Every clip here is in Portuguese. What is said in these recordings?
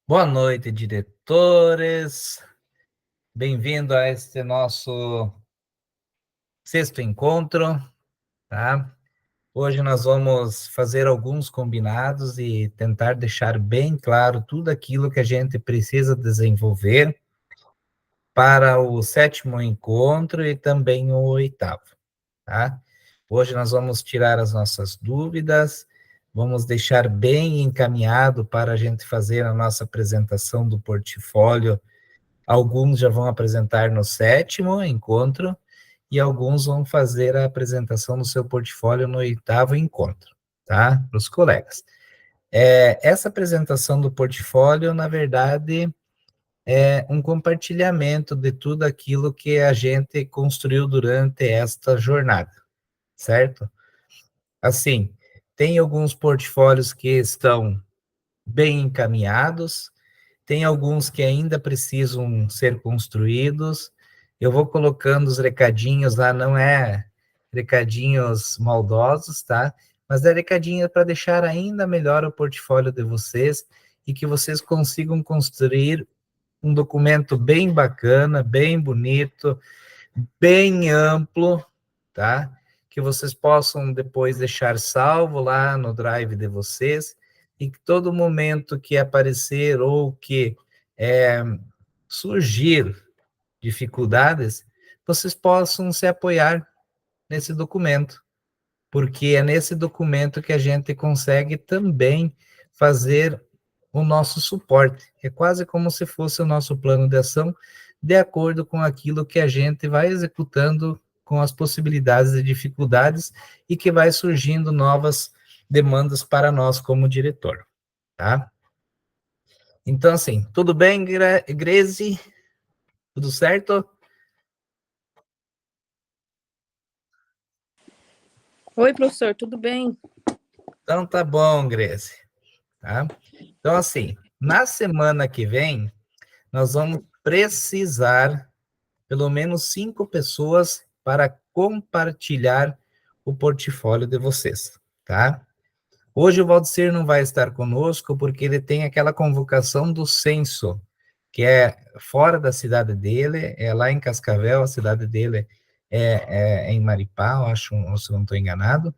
Boa noite, diretores. Bem-vindo a este nosso sexto encontro, tá? Hoje nós vamos fazer alguns combinados e tentar deixar bem claro tudo aquilo que a gente precisa desenvolver para o sétimo encontro e também o oitavo, tá? Hoje nós vamos tirar as nossas dúvidas, vamos deixar bem encaminhado para a gente fazer a nossa apresentação do portfólio. Alguns já vão apresentar no sétimo encontro e alguns vão fazer a apresentação do seu portfólio no oitavo encontro, tá? Para os colegas. Essa apresentação do portfólio, na verdade, é um compartilhamento de tudo aquilo que a gente construiu durante esta jornada, certo? Assim, tem alguns portfólios que estão bem encaminhados, tem alguns que ainda precisam ser construídos. Eu vou colocando os recadinhos lá, não é recadinhos maldosos, tá? Mas é recadinho para deixar ainda melhor o portfólio de vocês e que vocês consigam construir um documento bem bacana, bem bonito, bem amplo, tá? Que vocês possam depois deixar salvo lá no drive de vocês e que todo momento que aparecer ou que surgir dificuldades, vocês possam se apoiar nesse documento, porque é nesse documento que a gente consegue também fazer o nosso suporte. É quase como se fosse o nosso plano de ação, de acordo com aquilo que a gente vai executando com as possibilidades e dificuldades e que vai surgindo novas demandas para nós como diretor, tá? Então, assim, tudo bem, Grazi? Tudo certo? Oi, professor, tudo bem? Então, tá bom, Grazi, tá? Então, assim, na semana que vem, nós vamos precisar pelo menos 5 pessoas para compartilhar o portfólio de vocês, tá? Hoje o Valdecir não vai estar conosco porque ele tem aquela convocação do censo, que é fora da cidade dele, é lá em Cascavel, a cidade dele é em Maripá, eu acho, se não estou enganado,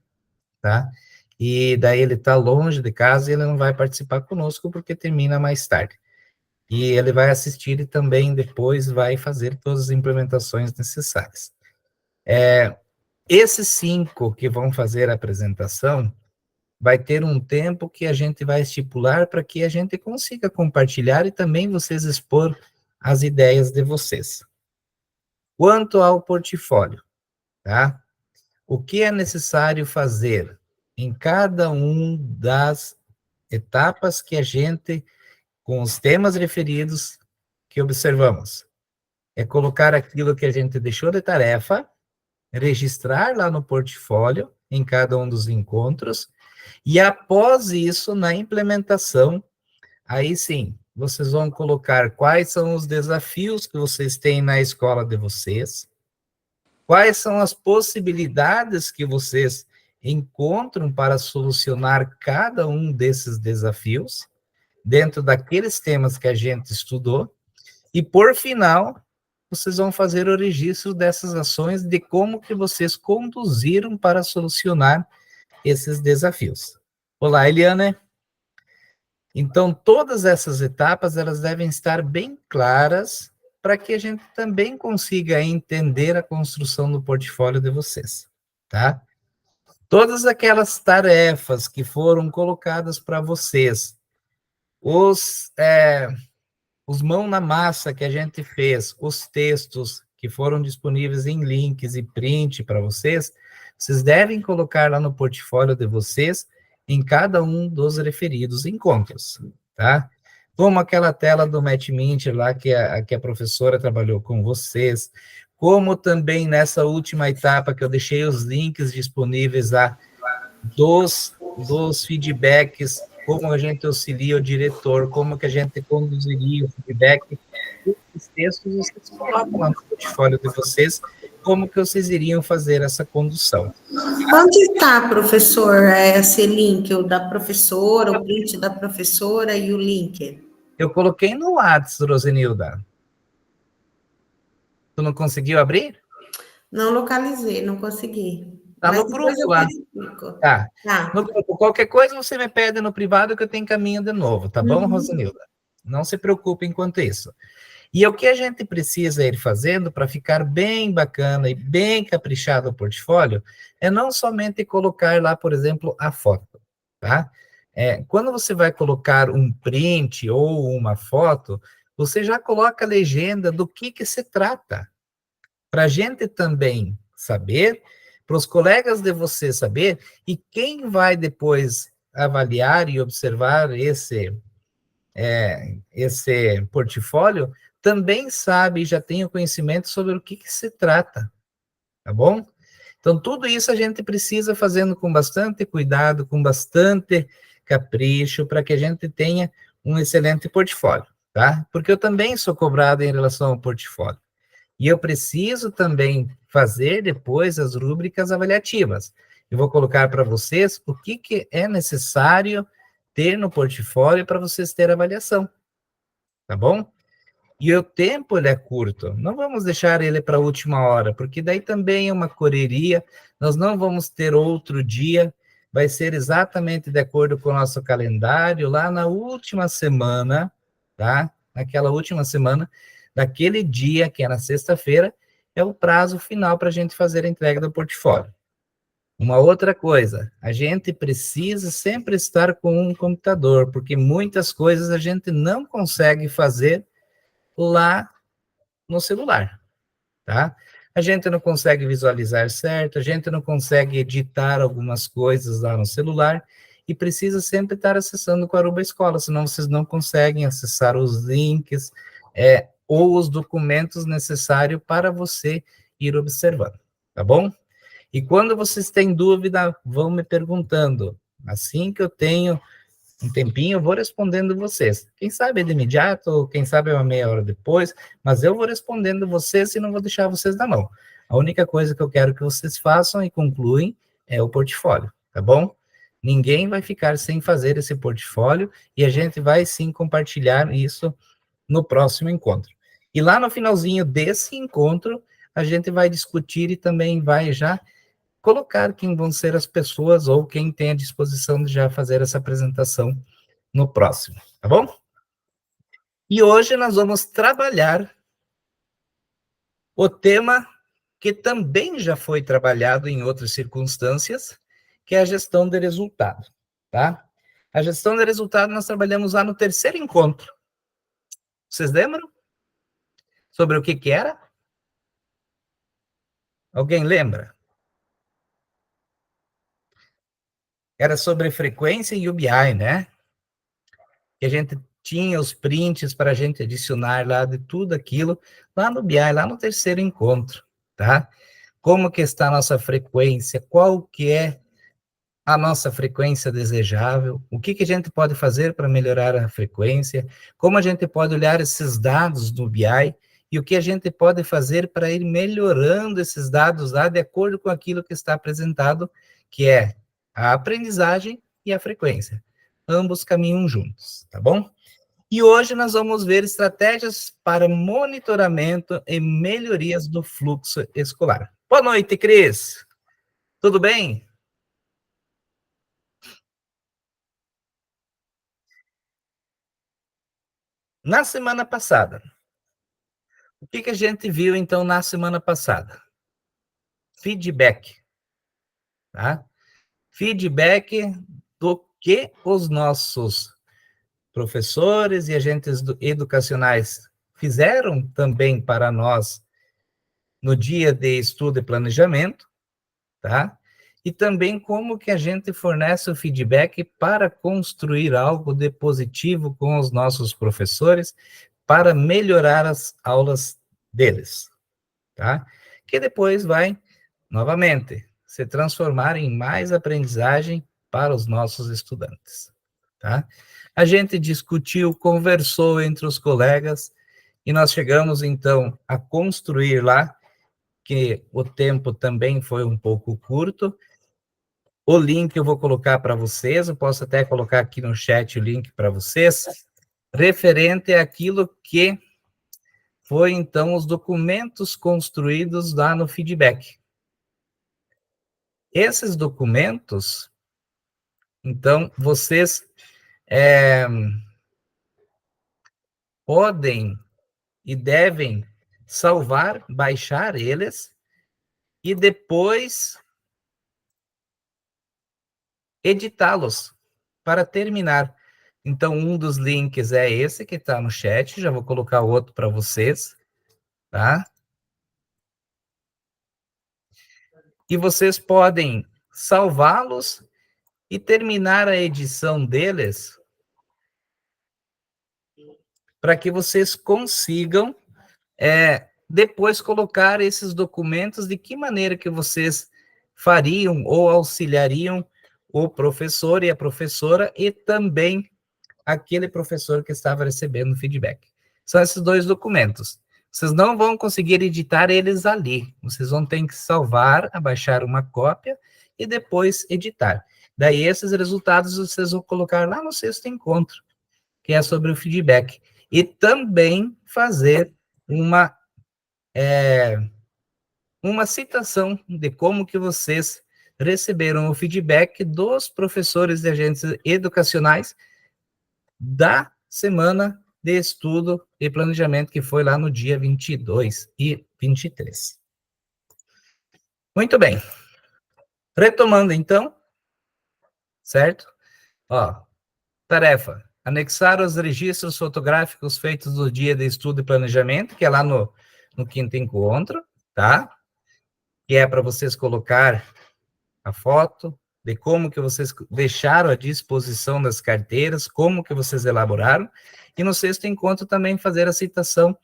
tá? E daí ele está longe de casa e ele não vai participar conosco porque termina mais tarde. E ele vai assistir e também depois vai fazer todas as implementações necessárias. Esses 5 que vão fazer a apresentação, vai ter um tempo que a gente vai estipular para que a gente consiga compartilhar e também vocês expor as ideias de vocês. Quanto ao portfólio, tá? O que é necessário fazer em cada um das etapas que a gente, com os temas referidos, que observamos? É colocar aquilo que a gente deixou de tarefa, registrar lá no portfólio, em cada um dos encontros, e após isso, na implementação, aí sim, vocês vão colocar quais são os desafios que vocês têm na escola de vocês, quais são as possibilidades que vocês encontram para solucionar cada um desses desafios, dentro daqueles temas que a gente estudou, e por final, vocês vão fazer o registro dessas ações de como que vocês conduziram para solucionar esses desafios. Olá, Eliane. Então, todas essas etapas, elas devem estar bem claras para que a gente também consiga entender a construção do portfólio de vocês, tá? Todas aquelas tarefas que foram colocadas para vocês, os mão na massa que a gente fez, os textos que foram disponíveis em links e print para vocês, vocês devem colocar lá no portfólio de vocês, em cada um dos referidos encontros, tá? Como aquela tela do Matt Minter lá, que a professora trabalhou com vocês, como também nessa última etapa que eu deixei os links disponíveis lá dos feedbacks, como a gente auxilia o diretor, como que a gente conduziria o feedback. Esses textos vocês colocam lá no portfólio de vocês, como que vocês iriam fazer essa condução. Onde está, professor, esse link, o da professora, o print da professora e o link? Eu coloquei no WhatsApp, Rosenilda. Tu não conseguiu abrir? Não localizei, não consegui. Tá Mas no depois grupo eu lá. verifico. Tá. No Tá. grupo. Qualquer coisa você me pede no privado que eu te encaminho de novo, tá bom, Uhum. Rosenilda? Não se preocupe enquanto isso. E o que a gente precisa ir fazendo para ficar bem bacana e bem caprichado o portfólio é não somente colocar lá, por exemplo, a foto, tá? Quando você vai colocar um print ou uma foto, você já coloca a legenda do que se trata, para a gente também saber, para os colegas de você saber, e quem vai depois avaliar e observar esse portfólio também sabe e já tem o conhecimento sobre o que se trata, tá bom? Então, tudo isso a gente precisa fazendo com bastante cuidado, com bastante capricho, para que a gente tenha um excelente portfólio, tá? Porque eu também sou cobrado em relação ao portfólio. E eu preciso também fazer depois as rúbricas avaliativas. Eu vou colocar para vocês o que é necessário ter no portfólio para vocês terem avaliação, tá bom? E o tempo ele é curto, não vamos deixar ele para a última hora, porque daí também é uma correria, nós não vamos ter outro dia, vai ser exatamente de acordo com o nosso calendário, lá na última semana, tá? Naquela última semana, daquele dia, que é na sexta-feira, é o prazo final para a gente fazer a entrega do portfólio. Uma outra coisa, a gente precisa sempre estar com um computador, porque muitas coisas a gente não consegue fazer lá no celular, tá? A gente não consegue visualizar certo, a gente não consegue editar algumas coisas lá no celular e precisa sempre estar acessando o Aruba Escola, senão vocês não conseguem acessar os links ou os documentos necessários para você ir observando, tá bom? E quando vocês têm dúvida, vão me perguntando. Assim que eu tenho um tempinho, eu vou respondendo vocês. Quem sabe de imediato, ou quem sabe uma meia hora depois, mas eu vou respondendo vocês e não vou deixar vocês na mão. A única coisa que eu quero que vocês façam e concluem é o portfólio, tá bom? Ninguém vai ficar sem fazer esse portfólio e a gente vai sim compartilhar isso no próximo encontro. E lá no finalzinho desse encontro, a gente vai discutir e também vai já colocar quem vão ser as pessoas ou quem tem a disposição de já fazer essa apresentação no próximo, tá bom? E hoje nós vamos trabalhar o tema que também já foi trabalhado em outras circunstâncias, que é a gestão de resultado, tá? A gestão de resultado nós trabalhamos lá no terceiro encontro. Vocês lembram? Sobre o que era? Alguém lembra? Era sobre frequência e UBI, né? Que a gente tinha os prints para a gente adicionar lá de tudo aquilo, lá no BI, lá no terceiro encontro, tá? Como que está a nossa frequência, qual que é a nossa frequência desejável, o que que a gente pode fazer para melhorar a frequência, como a gente pode olhar esses dados do BI e o que a gente pode fazer para ir melhorando esses dados lá de acordo com aquilo que está apresentado, que é a aprendizagem e a frequência. Ambos caminham juntos, tá bom? E hoje nós vamos ver estratégias para monitoramento e melhorias do fluxo escolar. Boa noite, Cris. Tudo bem? Na semana passada, o que a gente viu então na semana passada? Feedback, tá? Feedback do que os nossos professores e agentes educacionais fizeram também para nós no dia de estudo e planejamento, tá? E também como que a gente fornece o feedback para construir algo de positivo com os nossos professores para melhorar as aulas deles, tá? Que depois vai, novamente, se transformar em mais aprendizagem para os nossos estudantes, tá? A gente discutiu, conversou entre os colegas e nós chegamos, então, a construir lá, que o tempo também foi um pouco curto. O link eu vou colocar para vocês, eu posso até colocar aqui no chat o link para vocês, referente àquilo que foi, então, os documentos construídos lá no feedback. Esses documentos, então, vocês podem e devem salvar, baixar eles e depois editá-los para terminar. Então, um dos links é esse que está no chat, já vou colocar outro para vocês, tá? E vocês podem salvá-los e terminar a edição deles para que vocês consigam depois colocar esses documentos de que maneira que vocês fariam ou auxiliariam o professor e a professora e também aquele professor que estava recebendo feedback. São esses dois documentos. Vocês não vão conseguir editar eles ali. Vocês vão ter que salvar, abaixar uma cópia e depois editar. Daí esses resultados vocês vão colocar lá no sexto encontro, que é sobre o feedback. E também fazer uma citação de como que vocês receberam o feedback dos professores e agentes educacionais da semana de estudo e planejamento que foi lá no dia 22 e 23. Muito bem. Retomando, então, certo? Ó, tarefa. Anexar os registros fotográficos feitos no dia de estudo e planejamento, que é lá no quinto encontro, tá? Que é para vocês colocar a foto de como que vocês deixaram à disposição das carteiras, como que vocês elaboraram, e no sexto encontro também fazer a citação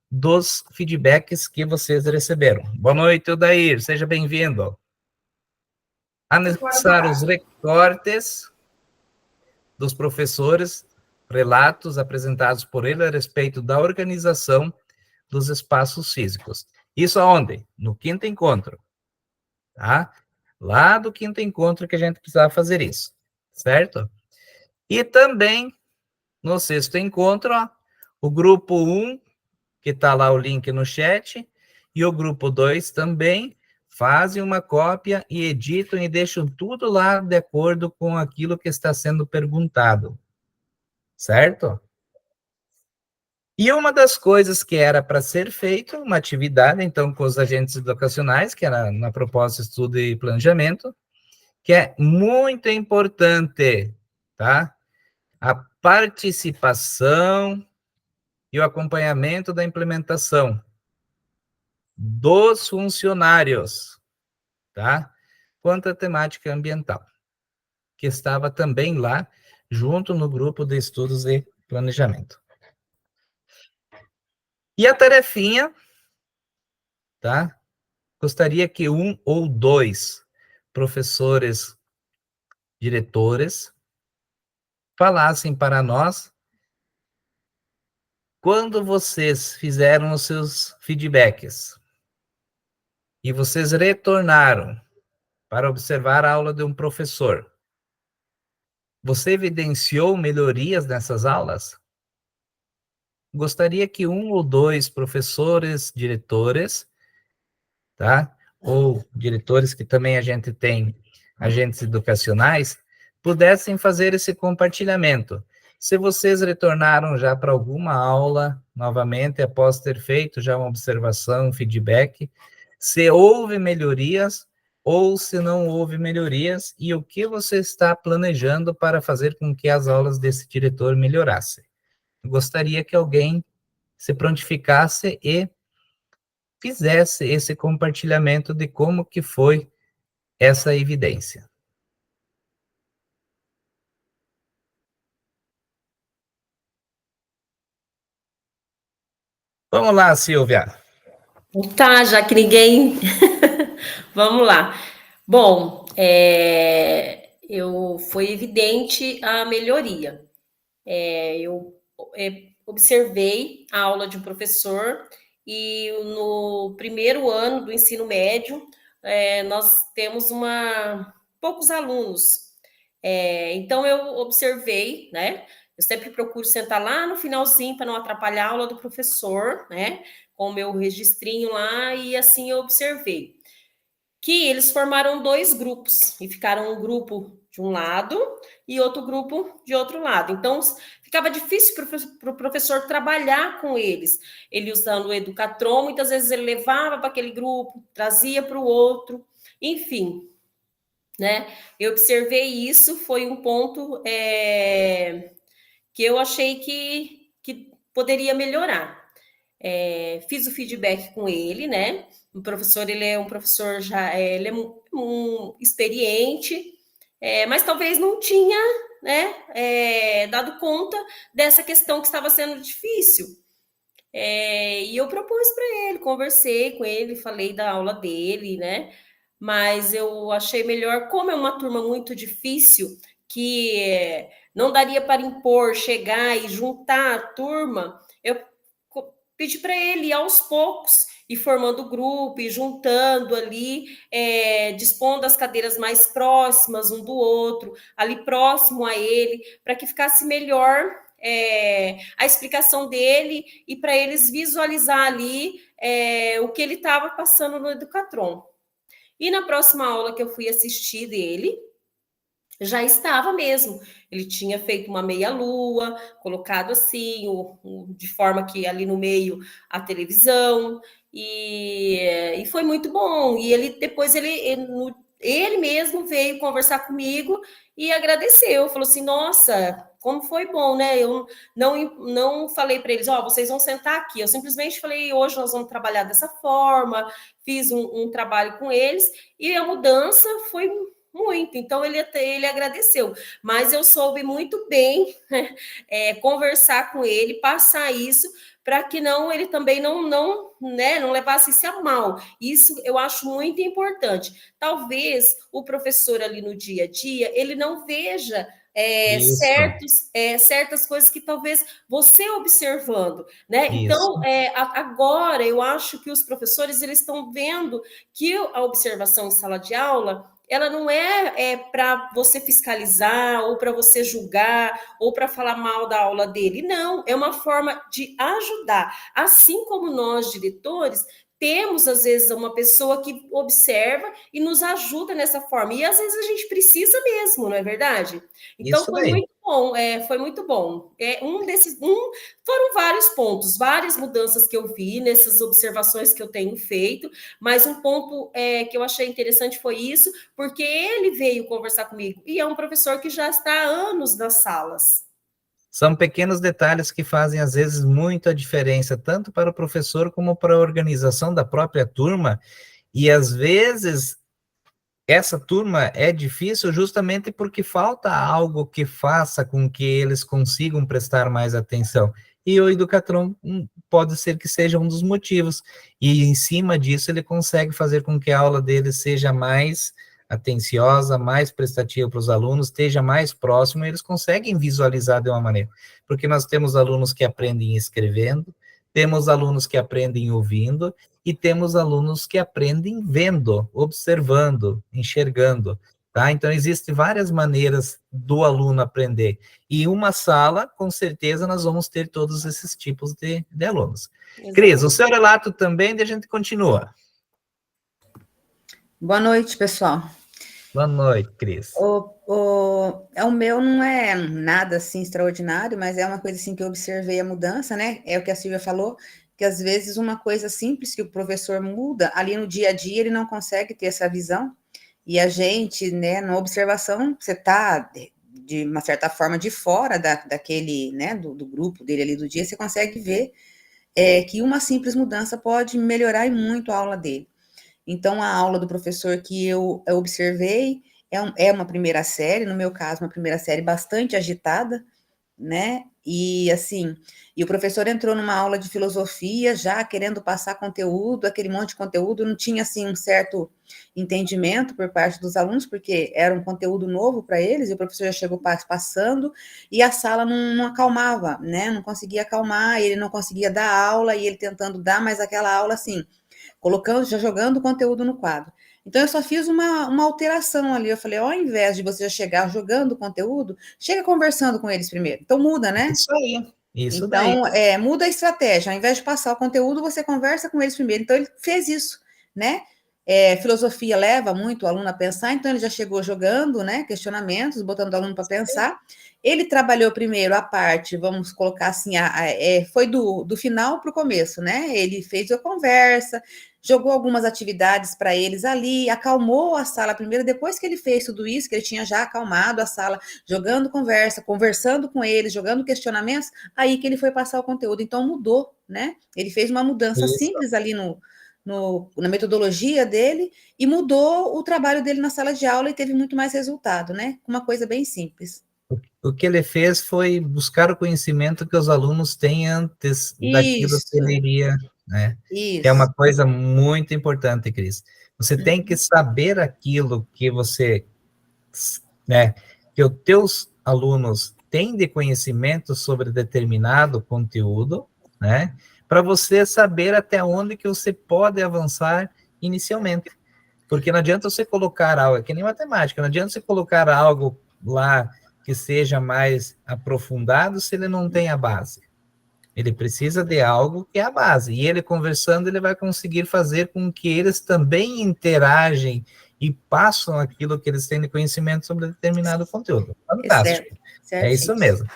dos feedbacks que vocês receberam. Boa noite, Odair, seja bem-vindo. Anexar os recortes dos professores, relatos apresentados por ele a respeito da organização dos espaços físicos. Isso aonde? No quinto encontro, tá? Lá do quinto encontro que a gente precisava fazer isso, certo? E também, no sexto encontro, ó, o grupo 1, que está lá o link no chat, e o grupo 2 também, fazem uma cópia e editam e deixam tudo lá de acordo com aquilo que está sendo perguntado, certo? E uma das coisas que era para ser feito, uma atividade, então, com os agentes educacionais, que era na proposta estudo e planejamento, que é muito importante, tá? A participação e o acompanhamento da implementação dos funcionários, tá? Quanto à temática ambiental, que estava também lá, junto no grupo de estudos e planejamento. E a tarefinha, tá? Gostaria que um ou dois professores, diretores, falassem para nós quando vocês fizeram os seus feedbacks e vocês retornaram para observar a aula de um professor, você evidenciou melhorias nessas aulas? Gostaria que um ou dois professores, diretores, tá? Ou diretores que também a gente tem, agentes educacionais, pudessem fazer esse compartilhamento. Se vocês retornaram já para alguma aula, novamente, após ter feito já uma observação, feedback, se houve melhorias ou se não houve melhorias, e o que você está planejando para fazer com que as aulas desse diretor melhorassem. Gostaria que alguém se prontificasse e fizesse esse compartilhamento de como que foi essa evidência. Vamos lá, Silvia. Tá, já que ninguém... Vamos lá. Bom, foi evidente a melhoria. Eu observei a aula de um professor e no primeiro ano do ensino médio, nós temos poucos alunos. Então, eu observei, né? Eu sempre procuro sentar lá no finalzinho para não atrapalhar a aula do professor, né? Com o meu registrinho lá, e assim eu observei que eles formaram 2 grupos, e ficaram um grupo de um lado e outro grupo de outro lado. Então, ficava difícil para o professor trabalhar com eles. Ele usando o Educatron, muitas vezes ele levava para aquele grupo, trazia para o outro, enfim, né? Eu observei isso, foi um ponto que eu achei que poderia melhorar. Fiz o feedback com ele, né? O professor, ele é um professor já, ele é um experiente, mas talvez não tinha, né, dado conta dessa questão que estava sendo difícil. E eu propus para ele, conversei com ele, falei da aula dele, né? Mas eu achei melhor, como é uma turma muito difícil, que não daria para impor, chegar e juntar a turma, eu pedi para ele ir aos poucos, ir formando grupo, ir juntando ali, dispondo as cadeiras mais próximas um do outro, ali próximo a ele, para que ficasse melhor a explicação dele e para eles visualizar ali o que ele estava passando no Educatron. E na próxima aula que eu fui assistir dele, já estava mesmo. Ele tinha feito uma meia-lua, colocado assim, de forma que ali no meio a televisão, e foi muito bom. E ele depois ele mesmo veio conversar comigo e agradeceu. Falou assim: nossa, como foi bom, né? Eu não falei para eles, vocês vão sentar aqui. Eu simplesmente falei, hoje nós vamos trabalhar dessa forma, fiz um trabalho com eles, e a mudança foi muito, então ele agradeceu, mas eu soube muito bem conversar com ele, passar isso, para que ele também não levasse isso a mal. Isso eu acho muito importante. Talvez o professor ali no dia a dia, ele não veja certas coisas que talvez você observando, né? Isso. Então, agora eu acho que os professores eles estão vendo que a observação em sala de aula ela não é para você fiscalizar, ou para você julgar, ou para falar mal da aula dele. Não, é uma forma de ajudar. Assim como nós, diretores, temos, às vezes, uma pessoa que observa e nos ajuda nessa forma. E, às vezes, a gente precisa mesmo, não é verdade? Então, foi muito bom. Foi muito bom. Foram vários pontos, várias mudanças que eu vi nessas observações que eu tenho feito, mas um ponto que eu achei interessante foi isso, porque ele veio conversar comigo, e é um professor que já está há anos nas salas. São pequenos detalhes que fazem, às vezes, muita diferença, tanto para o professor como para a organização da própria turma, e, às vezes, essa turma é difícil justamente porque falta algo que faça com que eles consigam prestar mais atenção, e o Educatron pode ser que seja um dos motivos, e em cima disso ele consegue fazer com que a aula deles seja mais atenciosa, mais prestativa para os alunos, esteja mais próximo, eles conseguem visualizar de uma maneira, porque nós temos alunos que aprendem escrevendo, temos alunos que aprendem ouvindo, e temos alunos que aprendem vendo, observando, enxergando, tá? Então, existem várias maneiras do aluno aprender, e em uma sala, com certeza, nós vamos ter todos esses tipos de alunos. Exatamente. Cris, o seu relato também, e a gente continua. Boa noite, pessoal. Boa noite, Cris. O meu não é nada assim extraordinário, mas é uma coisa assim que eu observei a mudança, né? É o que a Silvia falou, que às vezes uma coisa simples que o professor muda, ali no dia a dia ele não consegue ter essa visão, e a gente, né, na observação, você está, de uma certa forma, de fora daquele, né, do grupo dele ali do dia, você consegue ver que uma simples mudança pode melhorar e muito a aula dele. Então, a aula do professor que eu observei é uma primeira série, no meu caso, uma primeira série bastante agitada, né? E assim, o professor entrou numa aula de filosofia já querendo passar conteúdo, aquele monte de conteúdo, não tinha assim um certo entendimento por parte dos alunos, porque era um conteúdo novo para eles, e o professor já chegou passando, e a sala não acalmava, né? Não conseguia acalmar, ele não conseguia dar aula, e ele tentando dar, mas aquela aula assim, já jogando o conteúdo no quadro. Então, eu só fiz uma alteração ali. Eu falei, ao invés de você já chegar jogando conteúdo, chega conversando com eles primeiro. Então, muda, né? Isso aí. Isso daí. Então, muda a estratégia. Ao invés de passar o conteúdo, você conversa com eles primeiro. Então, ele fez isso, né? Filosofia leva muito o aluno a pensar, então ele já chegou jogando, né? Questionamentos, botando o aluno para pensar. Ele trabalhou primeiro a parte, vamos colocar assim, foi do final para o começo, né? Ele fez a conversa, jogou algumas atividades para eles ali, acalmou a sala primeiro, depois que ele fez tudo isso, que ele tinha já acalmado a sala, jogando conversa, conversando com eles, jogando questionamentos, aí que ele foi passar o conteúdo. Então mudou, né? Ele fez uma mudança simples ali na metodologia dele e mudou o trabalho dele na sala de aula e teve muito mais resultado, né? Uma coisa bem simples. O que ele fez foi buscar o conhecimento que os alunos têm antes daquilo que ele iria, né? Isso. Que é uma coisa muito importante, Cris. Você tem que saber aquilo que você, né, que os teus alunos têm de conhecimento sobre determinado conteúdo, né? Para você saber até onde que você pode avançar inicialmente. Porque não adianta você colocar algo, é que nem matemática, não adianta você colocar algo lá que seja mais aprofundado se ele não tem a base. Ele precisa de algo que é a base. E ele conversando, ele vai conseguir fazer com que eles também interagem e passam aquilo que eles têm de conhecimento sobre determinado conteúdo. Fantástico. É isso mesmo.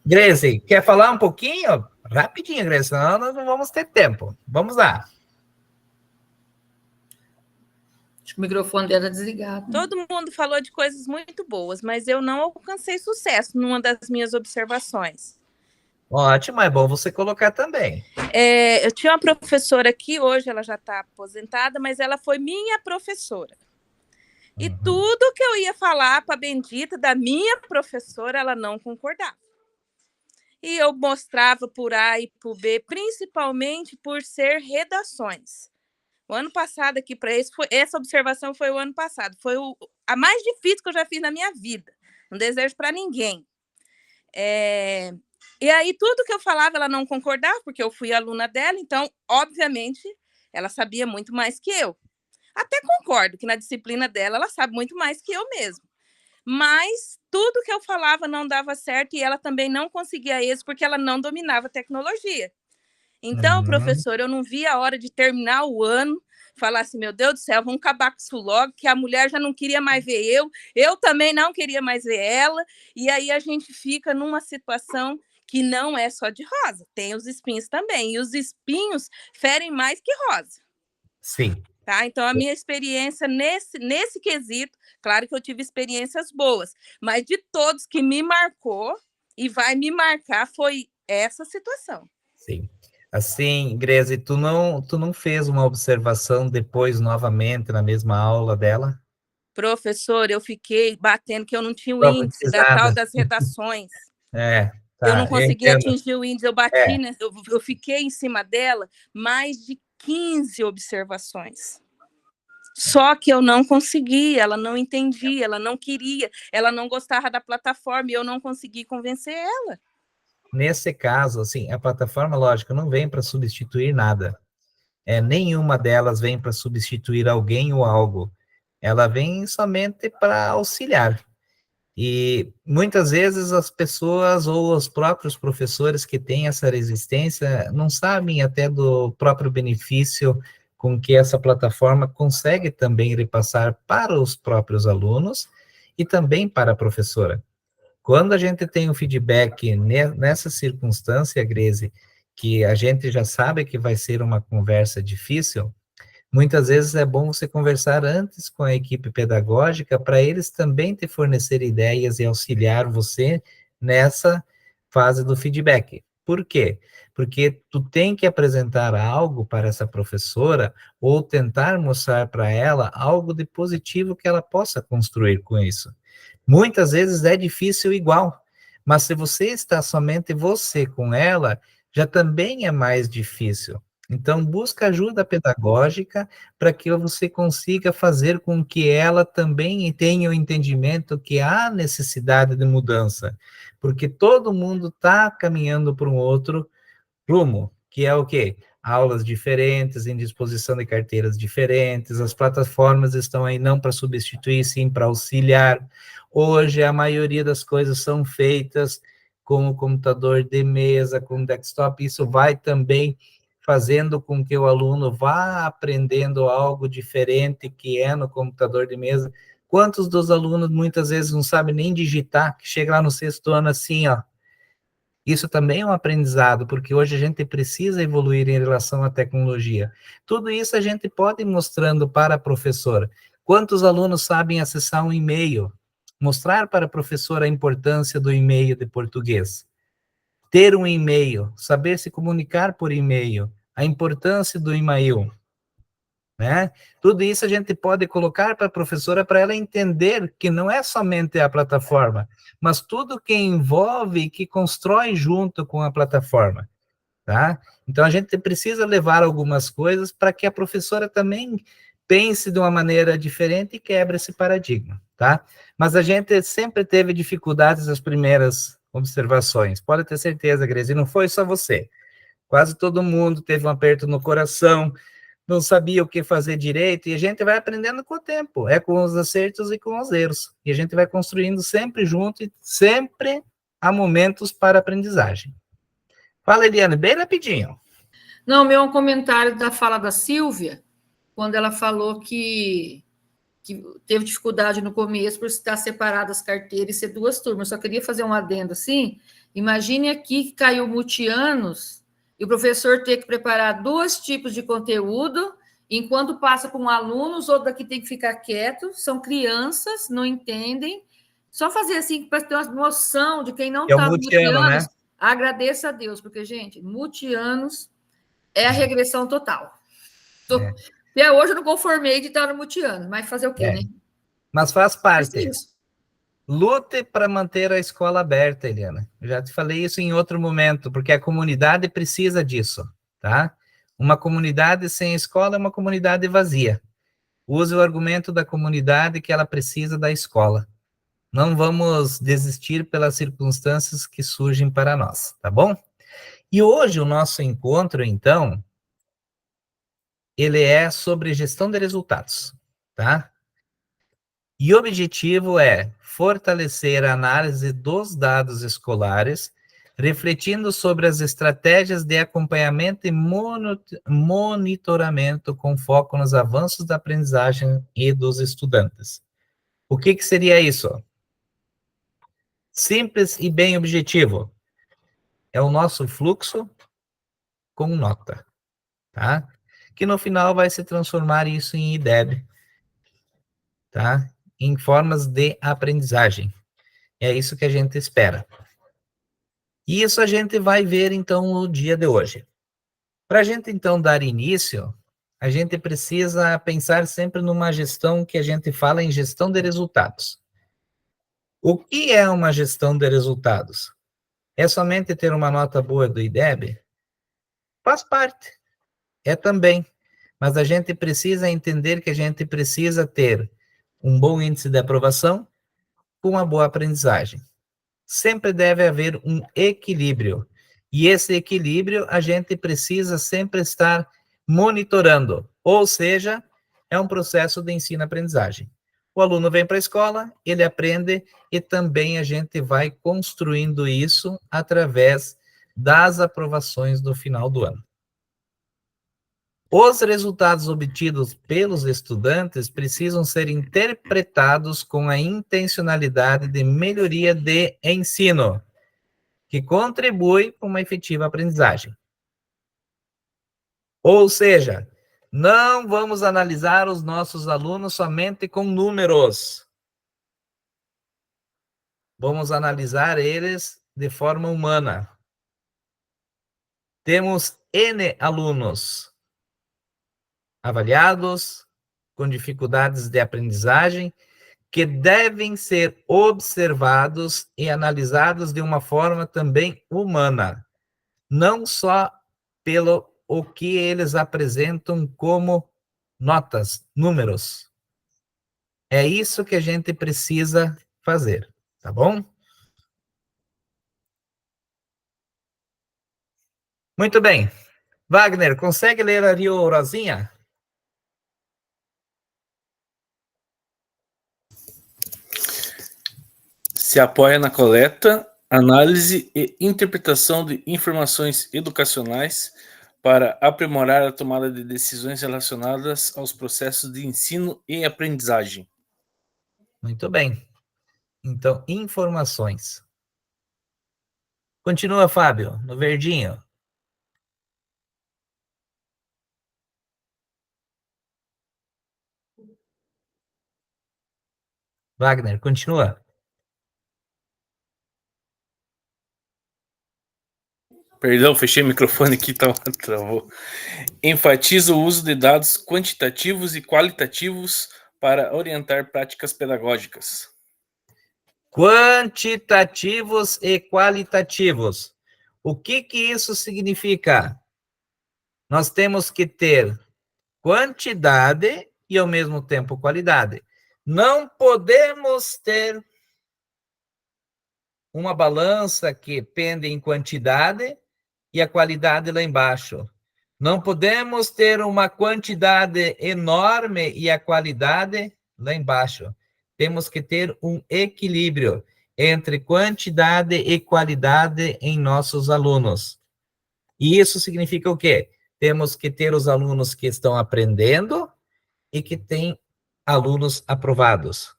Grace, quer falar um pouquinho? Rapidinho, Grace, senão nós não vamos ter tempo. Vamos lá. Acho que o microfone dela é desligado. Todo mundo falou de coisas muito boas, mas eu não alcancei sucesso numa das minhas observações. Ótimo, é bom você colocar também. Eu tinha uma professora aqui, hoje ela já está aposentada, mas ela foi minha professora. E tudo que eu ia falar para a bendita da minha professora, ela não concordava. E eu mostrava por A e por B, principalmente por ser redações. O ano passado aqui para essa observação foi o ano passado, foi a mais difícil que eu já fiz na minha vida. Não desejo para ninguém. E aí tudo que eu falava ela não concordava, porque eu fui aluna dela, então, obviamente, ela sabia muito mais que eu. Até concordo que na disciplina dela ela sabe muito mais que eu mesmo. Mas tudo que eu falava não dava certo e ela também não conseguia êxito porque ela não dominava a tecnologia. Então, professor, eu não via a hora de terminar o ano, falar assim, meu Deus do céu, vamos acabar com isso logo, que a mulher já não queria mais ver eu também não queria mais ver ela, e aí a gente fica numa situação que não é só de rosa, tem os espinhos também, e os espinhos ferem mais que rosa. Sim. Tá? Então, a minha experiência nesse quesito, claro que eu tive experiências boas, mas de todos que me marcou e vai me marcar foi essa situação. Sim. Assim, Grace, tu não fez uma observação depois novamente na mesma aula dela? Professor, eu fiquei batendo que eu não tinha o índice da tal das redações. Tá, eu não conseguia atingir o índice, eu bati, né? Eu fiquei em cima dela mais de 15 observações. Só que eu não conseguia, ela não entendia, ela não queria, ela não gostava da plataforma e eu não consegui convencer ela. Nesse caso, assim, a plataforma, lógico, não vem para substituir nada. Nenhuma delas vem para substituir alguém ou algo. Ela vem somente para auxiliar. E muitas vezes as pessoas ou os próprios professores que têm essa resistência não sabem até do próprio benefício com que essa plataforma consegue também repassar para os próprios alunos e também para a professora. Quando a gente tem um feedback nessa circunstância, Grace, que a gente já sabe que vai ser uma conversa difícil, muitas vezes é bom você conversar antes com a equipe pedagógica para eles também te fornecer ideias e auxiliar você nessa fase do feedback. Por quê? Porque tu tem que apresentar algo para essa professora ou tentar mostrar para ela algo de positivo que ela possa construir com isso. Muitas vezes é difícil igual, mas se você está somente você com ela, já também é mais difícil. Então, busca ajuda pedagógica para que você consiga fazer com que ela também tenha o entendimento que há necessidade de mudança, porque todo mundo está caminhando para um outro rumo, que é o quê? aulas diferentes, em disposição de carteiras diferentes, as plataformas estão aí não para substituir, sim para auxiliar. Hoje, a maioria das coisas são feitas com o computador de mesa, com o desktop, isso vai também fazendo com que o aluno vá aprendendo algo diferente que é no computador de mesa. Quantos dos alunos muitas vezes não sabem nem digitar, que chega lá no 6º ano assim, ó. Isso também é um aprendizado, porque hoje a gente precisa evoluir em relação à tecnologia. Tudo isso a gente pode ir mostrando para a professora. Quantos alunos sabem acessar um e-mail? Mostrar para a professora a importância do e-mail de português. Ter um e-mail, saber se comunicar por e-mail, a importância do e-mail, né? Tudo isso a gente pode colocar para a professora para ela entender que não é somente a plataforma, mas tudo que envolve e que constrói junto com a plataforma, tá? Então a gente precisa levar algumas coisas para que a professora também pense de uma maneira diferente e quebre esse paradigma, tá? Mas a gente sempre teve dificuldades nas primeiras observações, pode ter certeza, Grace, e não foi só você. Quase todo mundo teve um aperto no coração, não sabia o que fazer direito, e a gente vai aprendendo com o tempo, é com os acertos e com os erros, e a gente vai construindo sempre junto, e sempre há momentos para aprendizagem. Fala, Eliane, bem rapidinho. Não, meu é um comentário da fala da Silvia, quando ela falou que teve dificuldade no começo por estar separado as carteiras e ser 2 turmas. Só queria fazer um adendo assim. Imagine aqui que caiu multianos e o professor ter que preparar 2 tipos de conteúdo, enquanto passa com um aluno, os outros daqui tem que ficar quietos, são crianças, não entendem. Só fazer assim, para ter uma noção de quem não está no multiano, multianos, né? agradeça a Deus, porque, gente, multianos é a regressão total. Até hoje eu não conformei de estar no multiano, mas fazer o quê, né? Mas faz parte. É isso. Lute para manter a escola aberta, Eliana. Eu já te falei isso em outro momento, porque a comunidade precisa disso, tá? Uma comunidade sem escola é uma comunidade vazia. Use o argumento da comunidade que ela precisa da escola. Não vamos desistir pelas circunstâncias que surgem para nós, tá bom? E hoje o nosso encontro, então, ele é sobre gestão de resultados, tá? E o objetivo é fortalecer a análise dos dados escolares, refletindo sobre as estratégias de acompanhamento e monitoramento com foco nos avanços da aprendizagem e dos estudantes. O que seria isso? Simples e bem objetivo. É o nosso fluxo com nota, tá? Que no final vai se transformar isso em IDEB, tá? Em formas de aprendizagem. É isso que a gente espera. E isso a gente vai ver, então, no dia de hoje. Para a gente, então, dar início, a gente precisa pensar sempre numa gestão que a gente fala em gestão de resultados. O que é uma gestão de resultados? É somente ter uma nota boa do IDEB? Faz parte. É também. Mas a gente precisa entender que a gente precisa ter um bom índice de aprovação com uma boa aprendizagem. Sempre deve haver um equilíbrio. E esse equilíbrio a gente precisa sempre estar monitorando. Ou seja, é um processo de ensino-aprendizagem. O aluno vem para a escola, ele aprende e também a gente vai construindo isso através das aprovações do final do ano. Os resultados obtidos pelos estudantes precisam ser interpretados com a intencionalidade de melhoria de ensino, que contribui para uma efetiva aprendizagem. Ou seja, não vamos analisar os nossos alunos somente com números. Vamos analisar eles de forma humana. Temos N alunos avaliados, com dificuldades de aprendizagem, que devem ser observados e analisados de uma forma também humana, não só pelo o que eles apresentam como notas, números. É isso que a gente precisa fazer, tá bom? Muito bem. Wagner, consegue ler ali o Rosinha? Se apoia na coleta, análise e interpretação de informações educacionais para aprimorar a tomada de decisões relacionadas aos processos de ensino e aprendizagem. Muito bem. Então, informações. Continua, Fábio, no verdinho. Wagner, continua. Perdão, fechei o microfone aqui, travou. Enfatiza o uso de dados quantitativos e qualitativos para orientar práticas pedagógicas. Quantitativos e qualitativos. O que isso significa? Nós temos que ter quantidade e, ao mesmo tempo, qualidade. Não podemos ter uma balança que pende em quantidade e a qualidade lá embaixo. Não podemos ter uma quantidade enorme e a qualidade lá embaixo. Temos que ter um equilíbrio entre quantidade e qualidade em nossos alunos. E isso significa o quê? Temos que ter os alunos que estão aprendendo e que têm alunos aprovados.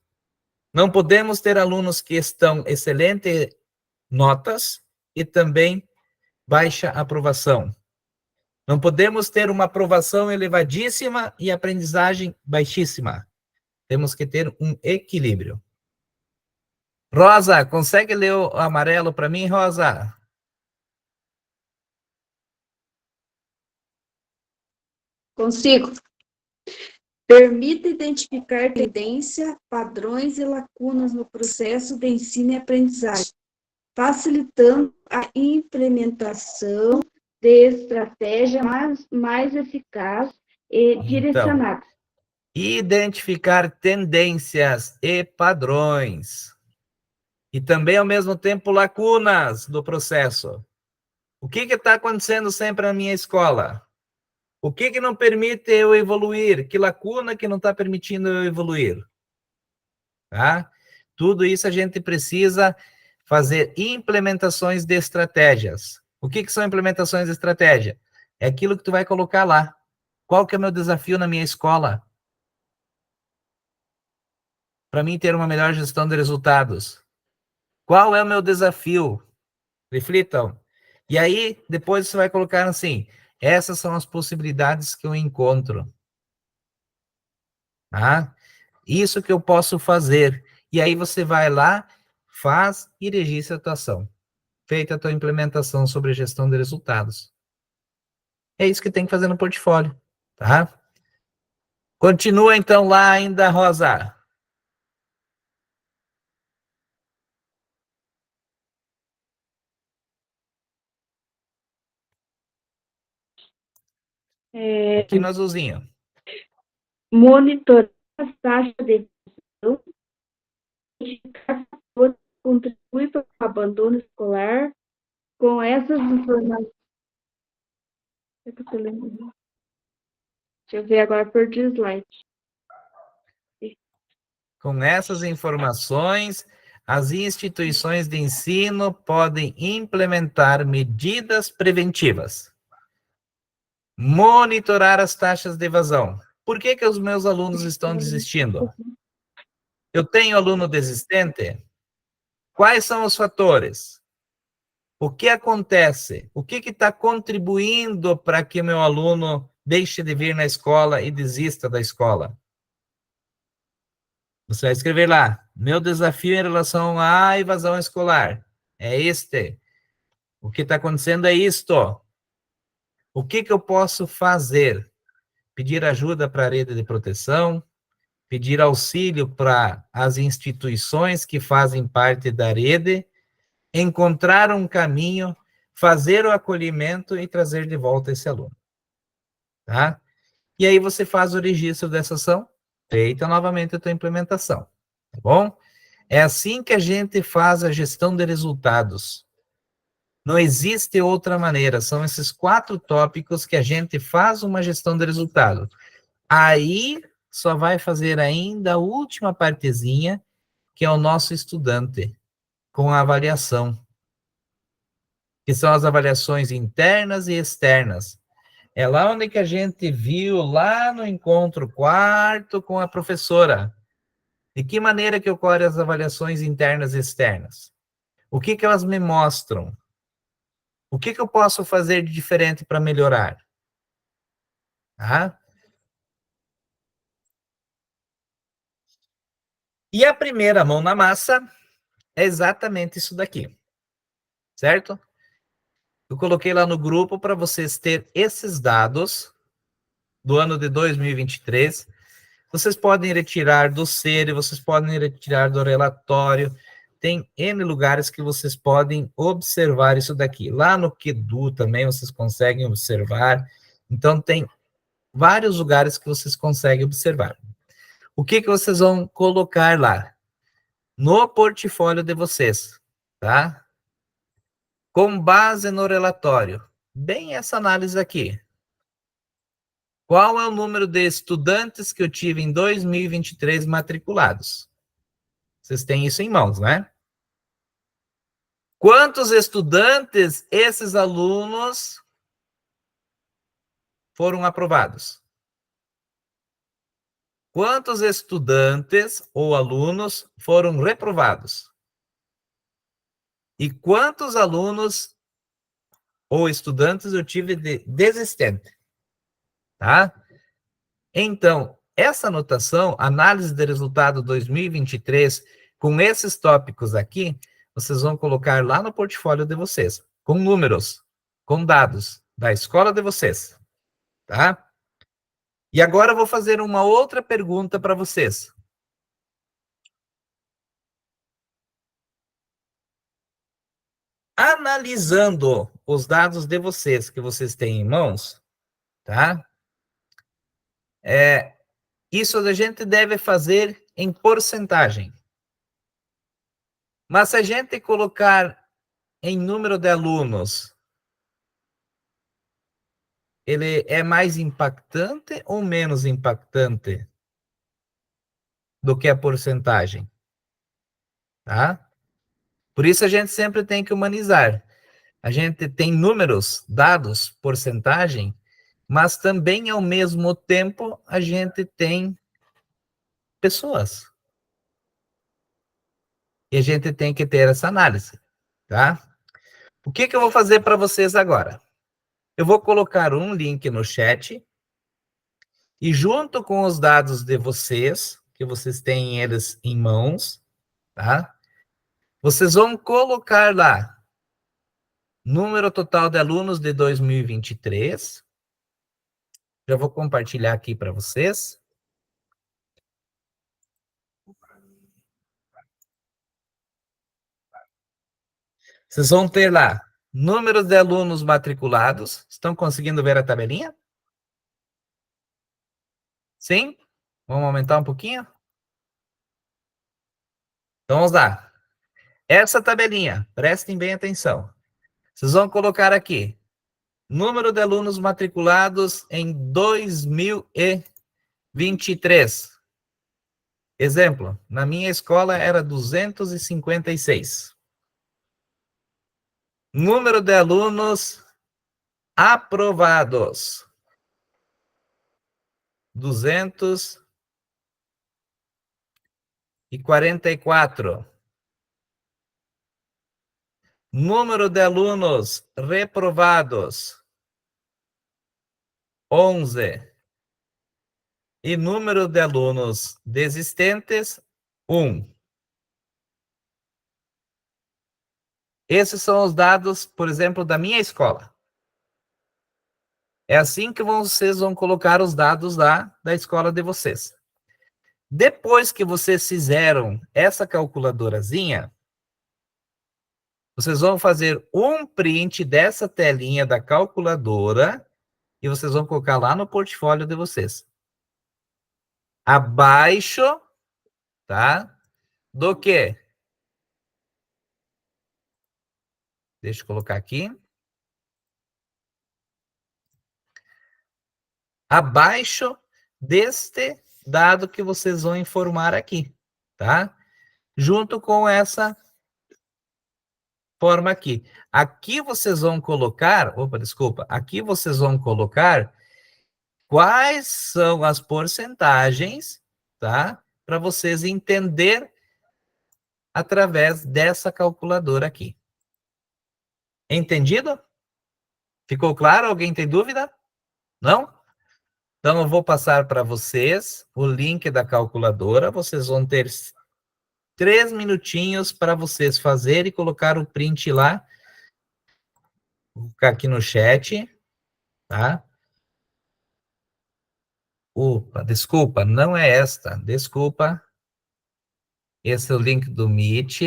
Não podemos ter alunos que estão excelentes notas e também baixa aprovação. Não podemos ter uma aprovação elevadíssima e aprendizagem baixíssima. Temos que ter um equilíbrio. Rosa, consegue ler o amarelo para mim, Rosa? Consigo. Permite identificar tendência, padrões e lacunas no processo de ensino e aprendizagem, facilitando a implementação de estratégias mais eficazes e direcionadas. Identificar tendências e padrões. E também, ao mesmo tempo, lacunas do processo. O que está acontecendo sempre na minha escola? O que não permite eu evoluir? Que lacuna que não está permitindo eu evoluir? Tá? Tudo isso a gente precisa fazer implementações de estratégias. O que são implementações de estratégia? É aquilo que tu vai colocar lá. Qual que é o meu desafio na minha escola? Para mim ter uma melhor gestão de resultados. Qual é o meu desafio? Reflitam. E aí, depois você vai colocar assim, essas são as possibilidades que eu encontro. Tá? Isso que eu posso fazer. E aí você vai lá, faz e registra a tua ação. Feita a tua implementação sobre gestão de resultados. É isso que tem que fazer no portfólio, tá? Continua então lá ainda, Rosa. Aqui no azulzinho. Monitorar as taxas de evasão, identificar fatores que contribuem para o abandono escolar. Com essas informações. Deixa eu ver agora, perdi o slide. Com essas informações, as instituições de ensino podem implementar medidas preventivas. Monitorar as taxas de evasão. Por que os meus alunos estão desistindo? Eu tenho aluno desistente? Quais são os fatores? O que acontece? O que está contribuindo para que meu aluno deixe de vir na escola e desista da escola? Você vai escrever lá, meu desafio em relação à evasão escolar é este. O que está acontecendo é isto. O que eu posso fazer? Pedir ajuda para a rede de proteção, pedir auxílio para as instituições que fazem parte da rede, encontrar um caminho, fazer o acolhimento e trazer de volta esse aluno. Tá? E aí você faz o registro dessa ação, feita novamente a tua implementação. Tá bom? É assim que a gente faz a gestão de resultados. Não existe outra maneira. São esses 4 tópicos que a gente faz uma gestão de resultado. Aí só vai fazer ainda a última partezinha, que é o nosso estudante, com a avaliação, que são as avaliações internas e externas. É lá onde que a gente viu, lá no encontro quarto com a professora. De que maneira que ocorrem as avaliações internas e externas? O que que elas me mostram? O que que eu posso fazer de diferente para melhorar? Tá? E a primeira mão na massa é exatamente isso daqui, certo? Eu coloquei lá no grupo para vocês terem esses dados do ano de 2023. Vocês podem retirar do CERE, vocês podem retirar do relatório. Tem N lugares que vocês podem observar isso daqui. Lá no QEDU também vocês conseguem observar. Então, tem vários lugares que vocês conseguem observar. O que que vocês vão colocar lá? No portfólio de vocês, tá? Com base no relatório. Bem essa análise aqui. Qual é o número de estudantes que eu tive em 2023 matriculados? Vocês têm isso em mãos, né? Quantos estudantes esses alunos foram aprovados? Quantos estudantes ou alunos foram reprovados? E quantos alunos ou estudantes eu tive de desistente? Tá? Então, essa anotação, análise de resultado 2023, com esses tópicos aqui, vocês vão colocar lá no portfólio de vocês, com números, com dados da escola de vocês, tá? E agora eu vou fazer uma outra pergunta para vocês. Analisando os dados de vocês, que vocês têm em mãos, tá? Isso a gente deve fazer em porcentagem. Mas se a gente colocar em número de alunos, ele é mais impactante ou menos impactante do que a porcentagem? Tá? Por isso a gente sempre tem que humanizar. A gente tem números, dados, porcentagem, mas também, ao mesmo tempo, a gente tem pessoas. E a gente tem que ter essa análise, tá? O que que eu vou fazer para vocês agora? Eu vou colocar um link no chat e junto com os dados de vocês, que vocês têm eles em mãos, tá? Vocês vão colocar lá número total de alunos de 2023. Já vou compartilhar aqui para vocês. Vocês vão ter lá números de alunos matriculados. Estão conseguindo ver a tabelinha? Sim? Vamos aumentar um pouquinho? Então vamos lá. Essa tabelinha, prestem bem atenção. Vocês vão colocar aqui número de alunos matriculados em 2023. Exemplo, na minha escola era 256. Número de alunos aprovados. 244. Número de alunos reprovados. 11. E número de alunos desistentes, 1. Esses são os dados, por exemplo, da minha escola. É assim que vocês vão colocar os dados lá da escola de vocês. Depois que vocês fizeram essa calculadorazinha, vocês vão fazer um print dessa telinha da calculadora e vocês vão colocar lá no portfólio de vocês. Abaixo, tá? Do quê? Deixa eu colocar aqui. Abaixo deste dado que vocês vão informar aqui, tá? Junto com essa forma aqui. Aqui vocês vão colocar, aqui vocês vão colocar quais são as porcentagens, tá? Para vocês entender através dessa calculadora aqui. Entendido? Ficou claro? Alguém tem dúvida? Não? Então, eu vou passar para vocês o link da calculadora. Vocês vão ter 3 minutinhos para vocês fazerem e colocar o print lá. Vou colocar aqui no chat, tá? Opa, desculpa, não é esta. Desculpa. Esse é o link do Meet.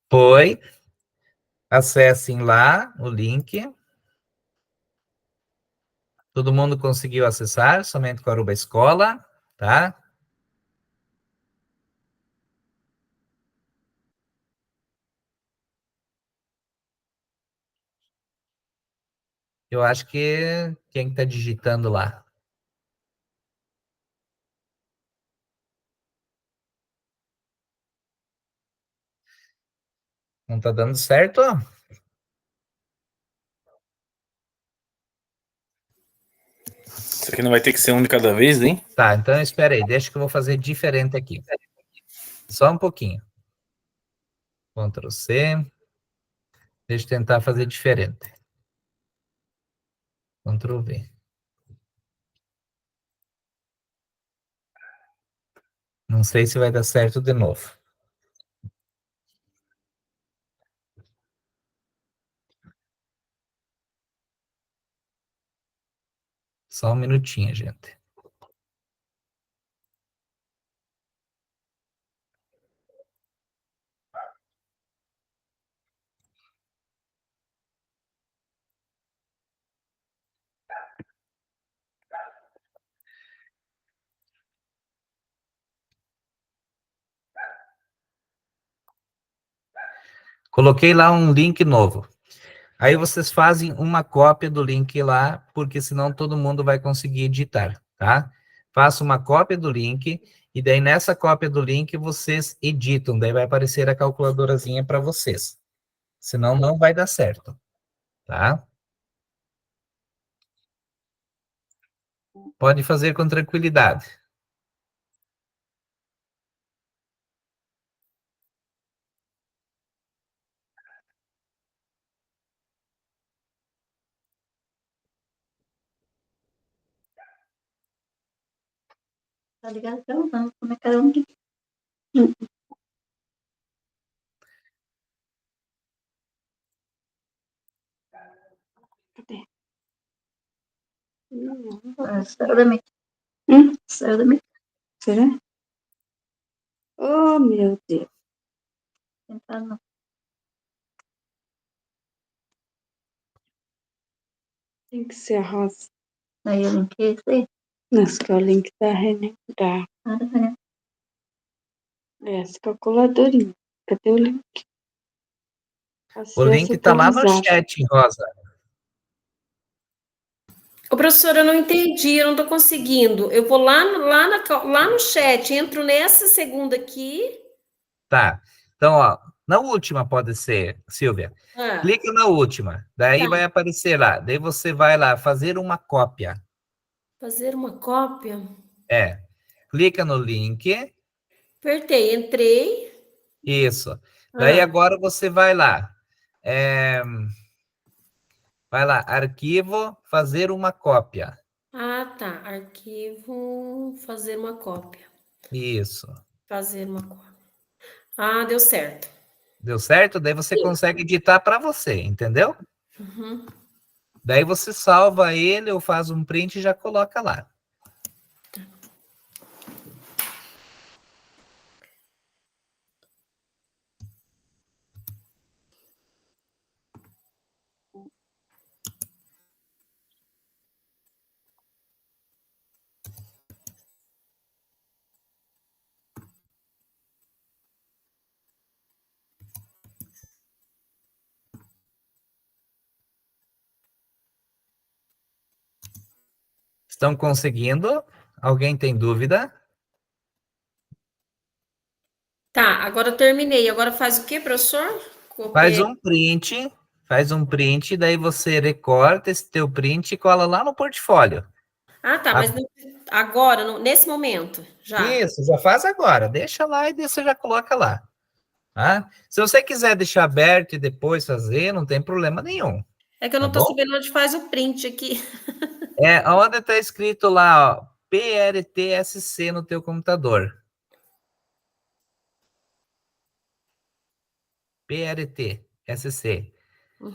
Foi. Acessem lá o link. Todo mundo conseguiu acessar, somente com a Aruba Escola, tá? Eu acho que quem está digitando lá? Não está dando certo? Isso aqui não vai ter que ser um de cada vez, hein? Tá, então espera aí, deixa que eu vou fazer diferente aqui. Só um pouquinho. Ctrl C. Deixa eu tentar fazer diferente. Ctrl V. Não sei se vai dar certo de novo. Só um minutinho, gente. Coloquei lá um link novo. Aí vocês fazem uma cópia do link lá, porque senão todo mundo vai conseguir editar, tá? Faça uma cópia do link, e daí nessa cópia do link vocês editam, daí vai aparecer a calculadorazinha para vocês. Senão não vai dar certo, tá? Pode fazer com tranquilidade. Tá ligado? Não, como é cada um que... Cadê? Saiu da minha. Saiu da minha. Será? Oh, meu Deus. Tentar não. Tem que ser a rosa. Aí o link é esse aí? Não, esse que é o link da Renan. Da Renan. Essa calculadorinha. Cadê o link? O link está lá no chat, Rosa. Ô, professora, eu não entendi, eu não estou conseguindo. Eu vou lá no chat, entro nessa segunda aqui. Tá. Então, ó, na última pode ser, Silvia. Clica na última. Daí vai aparecer lá. Daí você vai lá fazer uma cópia. Fazer uma cópia? É. Clica no link. Apertei, entrei. Isso. Daí agora você vai lá. Vai lá, arquivo, fazer uma cópia. Ah, tá. Arquivo, fazer uma cópia. Isso. Fazer uma cópia. Ah, deu certo. Deu certo? Daí você consegue editar para você, entendeu? Uhum. Daí você salva ele ou faz um print e já coloca lá. Estão conseguindo? Alguém tem dúvida? Tá, agora eu terminei. Agora faz o quê, professor? Faz um print, daí você recorta esse teu print e cola lá no portfólio. Ah, tá, mas agora, nesse momento, já. Isso, já faz agora. Deixa lá e você já coloca lá. Tá? Se você quiser deixar aberto e depois fazer, não tem problema nenhum. É que eu não Tá tô bom? sabendo onde faz o print aqui. Onde está escrito lá, ó, PRTSC no teu computador. PRTSC.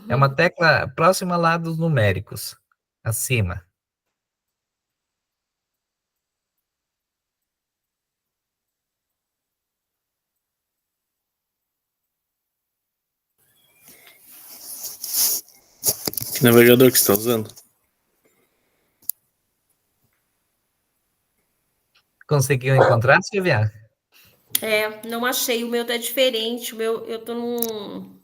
É uma tecla próxima lá dos numéricos. Acima. Que navegador que você está usando? Conseguiu encontrar, Silvia? Não achei. O meu tá diferente. O meu, eu tô num.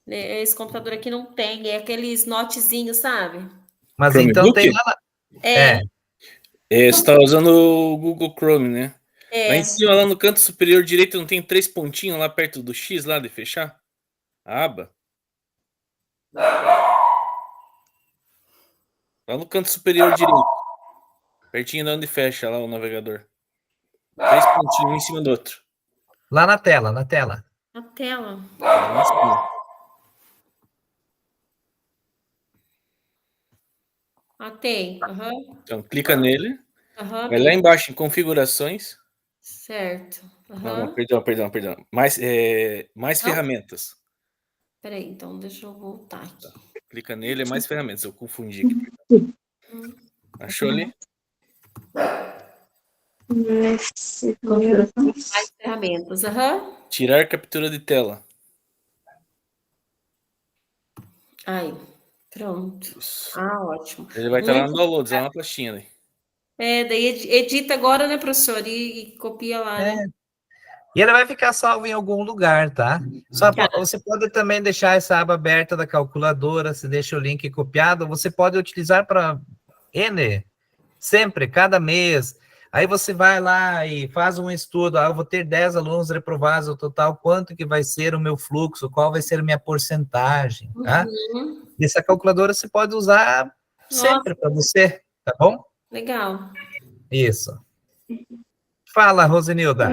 Esse computador aqui não tem. É aqueles notezinhos, sabe? Mas Chromebook? então tem lá. Você está usando o Google Chrome, né? Lá em É. cima, lá no canto superior direito, não tem 3 pontinhos lá perto do X lá de fechar? A aba? Lá no canto superior direito. Pertinho de onde fecha lá o navegador. 3 pontinhos um em cima do outro. Lá na tela, na tela. Na tela. Lá em cima. Tem. Então, clica nele. Vai Tem. lá embaixo em configurações. Certo. Não, perdão. Mais ferramentas. Peraí, então deixa eu voltar aqui. Clica nele, é mais ferramentas. Eu confundi aqui. Achou ali? Mais ferramentas. Tirar captura de tela. Aí, pronto. Isso. Ótimo. Ele vai estar lá no downloads, lá na pastinha. Daí. Daí edita agora, né, professor? E copia lá, né? E ele vai ficar salvo em algum lugar, tá? Você pode também deixar essa aba aberta da calculadora, se deixa o link copiado, você pode utilizar para N, sempre, cada mês. Aí você vai lá e faz um estudo, eu vou ter 10 alunos reprovados no total, quanto que vai ser o meu fluxo, qual vai ser a minha porcentagem, tá? Essa calculadora você pode usar sempre para você, tá bom? Legal. Isso. Fala, Rosenilda.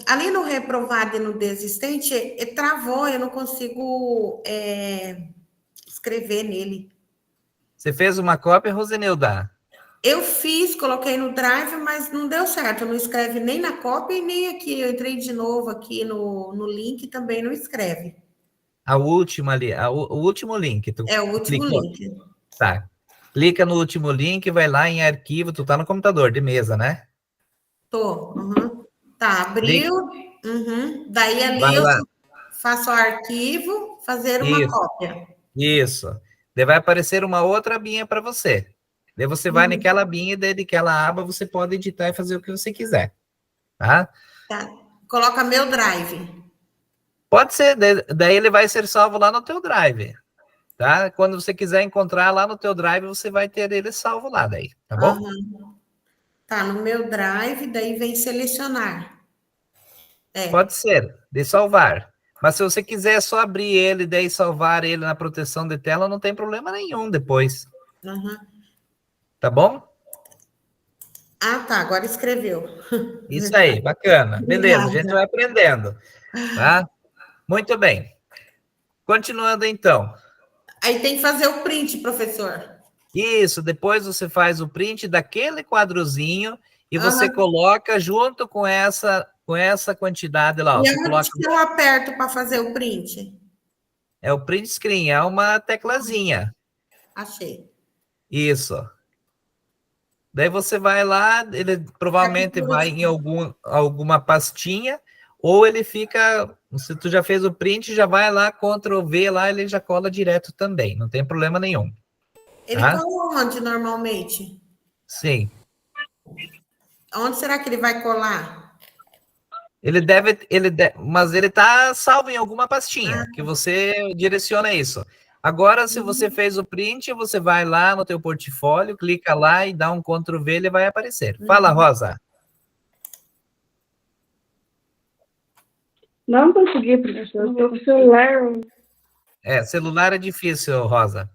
Ali no reprovado e no desistente, travou, eu não consigo escrever nele. Você fez uma cópia, Rosenilda? Eu fiz, coloquei no Drive, mas não deu certo. Não escreve nem na cópia e nem aqui. Eu entrei de novo aqui no link, também não escreve. A última ali, o último link. É o último link. Tá. Clica no último link, vai lá em arquivo. Tu tá no computador de mesa, né? Tô. Tá, abriu. Daí ali eu faço o arquivo, fazer uma cópia. Isso. Daí vai aparecer uma outra abinha para você. Daí você vai naquela abinha, daí daquela aba você pode editar e fazer o que você quiser. Tá? Coloca meu Drive. Pode ser, daí ele vai ser salvo lá no teu Drive. Tá? Quando você quiser encontrar lá no teu Drive, você vai ter ele salvo lá daí, tá bom? Tá, no meu Drive, daí vem selecionar. Pode ser, de salvar. Mas se você quiser só abrir ele, daí salvar ele na proteção de tela, não tem problema nenhum depois. Tá bom? Tá, agora escreveu. Isso aí, bacana. Beleza, a gente vai aprendendo. Tá? Muito bem. Continuando então. Aí tem que fazer o print, professor. Isso, depois você faz o print daquele quadrozinho e você coloca junto com essa quantidade lá. E você onde coloca... que eu aperto para fazer o print? É o print screen, é uma teclazinha. Achei. Isso. Daí você vai lá, ele provavelmente vai em alguma pastinha, ou ele fica, se tu já fez o print, já vai lá, Ctrl+V lá, ele já cola direto também, não tem problema nenhum. Ele cola onde normalmente? Sim. Onde será que ele vai colar? Mas ele tá salvo em alguma pastinha, que você direciona isso. Agora, se você fez o print, você vai lá no teu portfólio, clica lá e dá um Ctrl+V, ele vai aparecer. Fala, Rosa. Não consegui, professor. Eu tô com o celular. Celular é difícil, Rosa.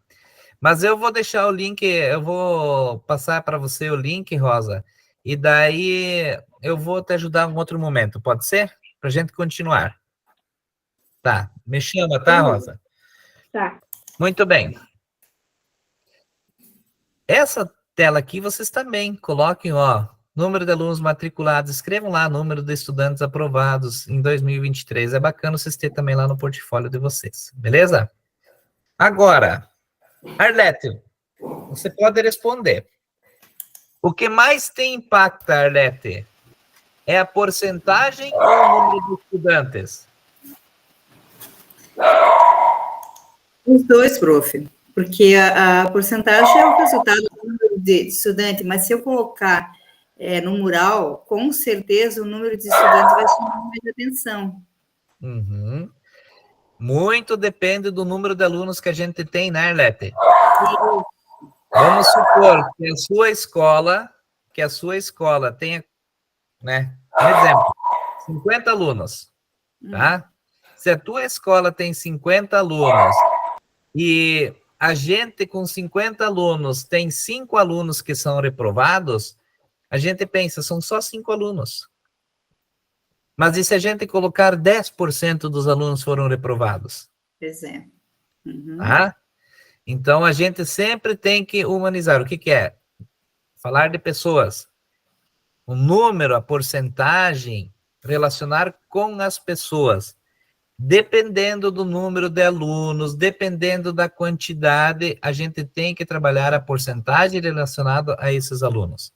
Mas eu vou deixar o link, eu vou passar para você o link, Rosa, e daí eu vou te ajudar em outro momento, pode ser? Para a gente continuar. Tá, me chama, tá, Rosa? Tá. Muito bem. Essa tela aqui, vocês também coloquem, ó, número de alunos matriculados, escrevam lá número de estudantes aprovados em 2023. É bacana vocês terem também lá no portfólio de vocês, beleza? Agora, Arlete, você pode responder. O que mais tem impacto, Arlete, é a porcentagem ou o número de estudantes? Os dois, prof. Porque a porcentagem é o resultado do número de estudante, mas se eu colocar no mural, com certeza o número de estudantes vai chamar mais atenção. Uhum. Muito depende do número de alunos que a gente tem, né, Arlete? Vamos supor que a sua escola tenha, né, um exemplo, 50 alunos, tá? Se a tua escola tem 50 alunos e a gente com 50 alunos tem 5 alunos que são reprovados, a gente pensa, são só 5 alunos. Mas e se a gente colocar 10% dos alunos foram reprovados? Exemplo. Tá? Então, a gente sempre tem que humanizar. O que é? Falar de pessoas. O número, a porcentagem, relacionar com as pessoas. Dependendo do número de alunos, dependendo da quantidade, a gente tem que trabalhar a porcentagem relacionada a esses alunos.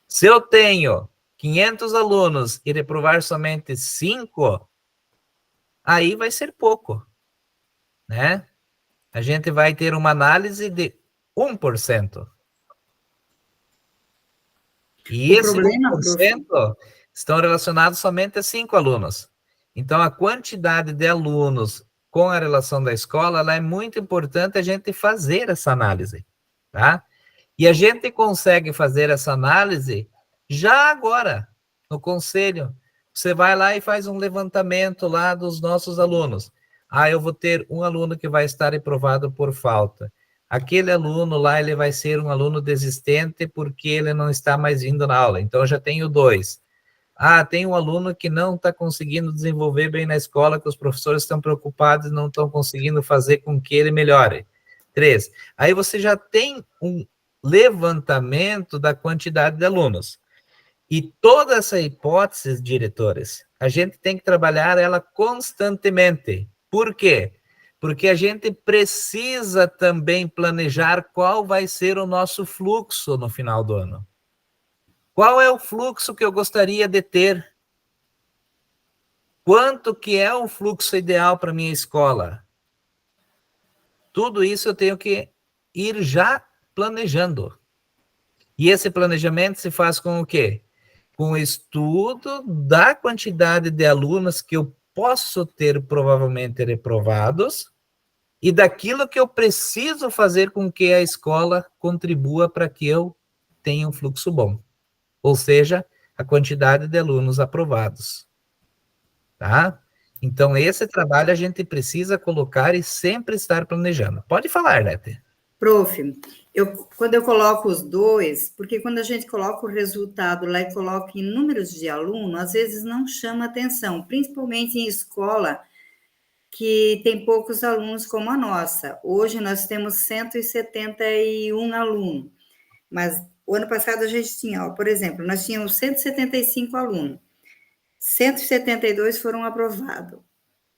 Se eu tenho 500 alunos e reprovar somente 5, aí vai ser pouco, né? A gente vai ter uma análise de 1%. E esses 1% estão relacionados somente a 5 alunos. Então, a quantidade de alunos com a relação da escola, ela é muito importante a gente fazer essa análise, tá? E a gente consegue fazer essa análise já agora, no conselho. Você vai lá e faz um levantamento lá dos nossos alunos. Eu vou ter um aluno que vai estar reprovado por falta. Aquele aluno lá, ele vai ser um aluno desistente porque ele não está mais indo na aula. Então, eu já tenho 2. Tem um aluno que não está conseguindo desenvolver bem na escola, que os professores estão preocupados e não estão conseguindo fazer com que ele melhore. 3. Aí você já tem um levantamento da quantidade de alunos. E toda essa hipótese, diretores, a gente tem que trabalhar ela constantemente. Por quê? Porque a gente precisa também planejar qual vai ser o nosso fluxo no final do ano. Qual é o fluxo que eu gostaria de ter? Quanto que é o fluxo ideal para minha escola? Tudo isso eu tenho que ir já planejando. E esse planejamento se faz com o quê? Com o estudo da quantidade de alunos que eu posso ter provavelmente reprovados e daquilo que eu preciso fazer com que a escola contribua para que eu tenha um fluxo bom. Ou seja, a quantidade de alunos aprovados. Tá? Então, esse trabalho a gente precisa colocar e sempre estar planejando. Pode falar, Lete. Prof, quando eu coloco os dois, porque quando a gente coloca o resultado lá e coloca em números de aluno, às vezes não chama atenção, principalmente em escola que tem poucos alunos como a nossa. Hoje nós temos 171 alunos, mas o ano passado a gente tinha, por exemplo, nós tínhamos 175 alunos, 172 foram aprovados.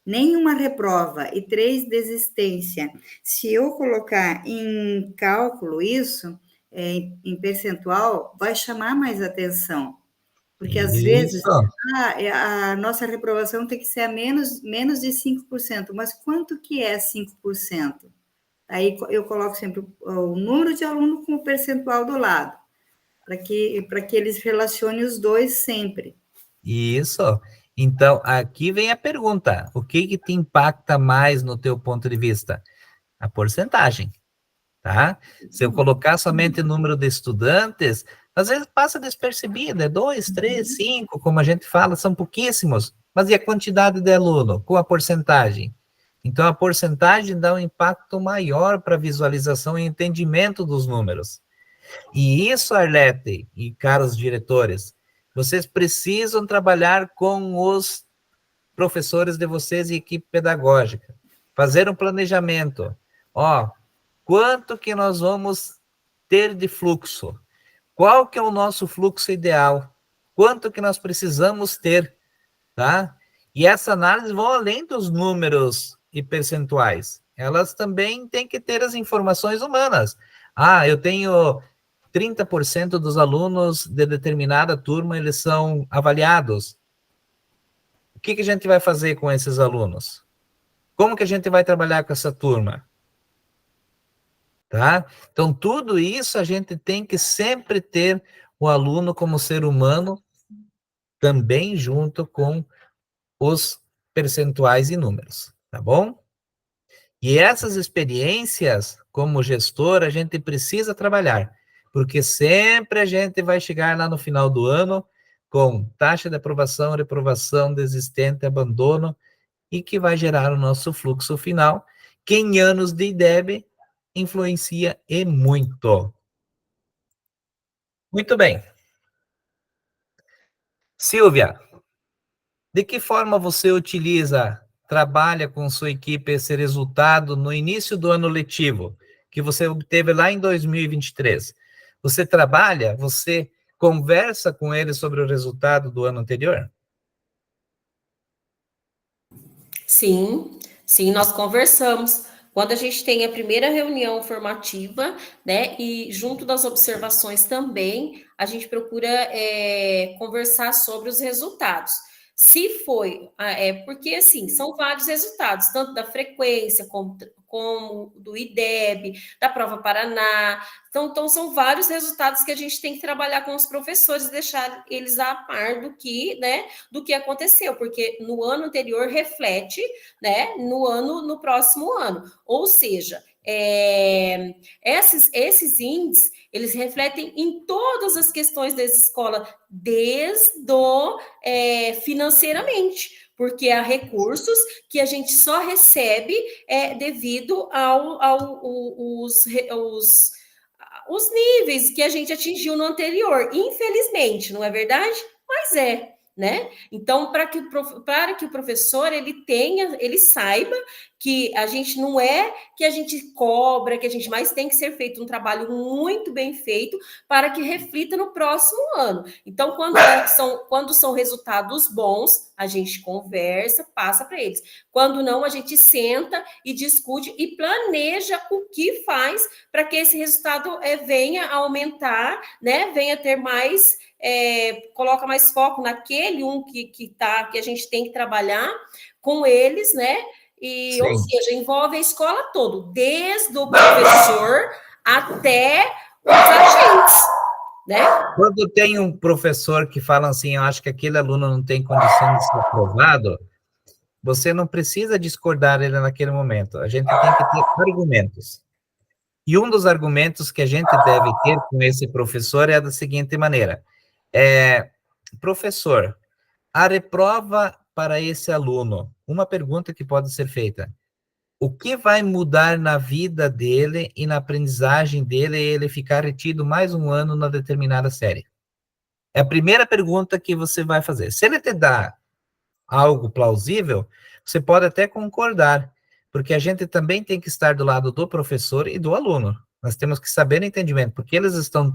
Nenhuma reprova e 3 desistência. Se eu colocar em cálculo isso, em percentual, vai chamar mais atenção. Porque, às vezes, a nossa reprovação tem que ser a menos de 5%. Mas quanto que é 5%? Aí eu coloco sempre o número de aluno com o percentual do lado, para que eles relacionem os dois sempre. Isso. Então, aqui vem a pergunta. O que te impacta mais no teu ponto de vista? a porcentagem, tá? Se eu colocar somente o número de estudantes, às vezes passa despercebido, é 2, 3, 5, como a gente fala, são pouquíssimos. Mas e a quantidade de aluno com a porcentagem? Então, a porcentagem dá um impacto maior para a visualização e entendimento dos números. E isso, Arlete e caros diretores, vocês precisam trabalhar com os professores de vocês e equipe pedagógica. Fazer um planejamento. Ó, quanto que nós vamos ter de fluxo? Qual que é o nosso fluxo ideal? Quanto que nós precisamos ter, tá? E essa análise vai além dos números e percentuais. Elas também têm que ter as informações humanas. Ah, eu tenho 30% dos alunos de determinada turma, eles são avaliados. O que a gente vai fazer com esses alunos? Como que a gente vai trabalhar com essa turma? Tá? Então, tudo isso a gente tem que sempre ter o aluno como ser humano também junto com os percentuais e números, tá bom? E essas experiências, como gestor, a gente precisa trabalhar, porque sempre a gente vai chegar lá no final do ano com taxa de aprovação, reprovação, desistente, abandono, e que vai gerar o nosso fluxo final, que em anos de IDEB influencia e muito. Muito bem. Silvia, de que forma você trabalha com sua equipe esse resultado no início do ano letivo, que você obteve lá em 2023? Você conversa com eles sobre o resultado do ano anterior? Sim, nós conversamos. Quando a gente tem a primeira reunião formativa, né, e junto das observações também, a gente procura conversar sobre os resultados. Se foi, porque assim, são vários resultados, tanto da frequência como do IDEB, da Prova Paraná. Então, são vários resultados que a gente tem que trabalhar com os professores e deixar eles a par do que aconteceu, porque no ano anterior reflete, né, no próximo ano. Ou seja, esses índices, eles refletem em todas as questões dessa escola, desde financeiramente, porque há recursos que a gente só recebe devido os níveis que a gente atingiu no anterior, infelizmente, não é verdade? Mas né? Então, para que o professor ele saiba que a gente não é que a gente cobra, que a gente mais tem que ser feito um trabalho muito bem feito para que reflita no próximo ano. Então, quando são resultados bons, a gente conversa, passa para eles. Quando não, a gente senta e discute e planeja o que faz para que esse resultado venha a aumentar, né? Venha ter mais, coloca mais foco naquele que a gente tem que trabalhar com eles, né? E, ou seja, envolve a escola toda, desde o professor até os agentes, né? Quando tem um professor que fala assim, eu acho que aquele aluno não tem condição de ser aprovado, você não precisa discordar ele naquele momento. A gente tem que ter argumentos. E um dos argumentos que a gente deve ter com esse professor é da seguinte maneira. Professor, a reprova para esse aluno, uma pergunta que pode ser feita. O que vai mudar na vida dele e na aprendizagem dele ele ficar retido mais um ano na determinada série? É a primeira pergunta que você vai fazer. Se ele te dá algo plausível, você pode até concordar, porque a gente também tem que estar do lado do professor e do aluno. Nós temos que saber o entendimento, porque eles estão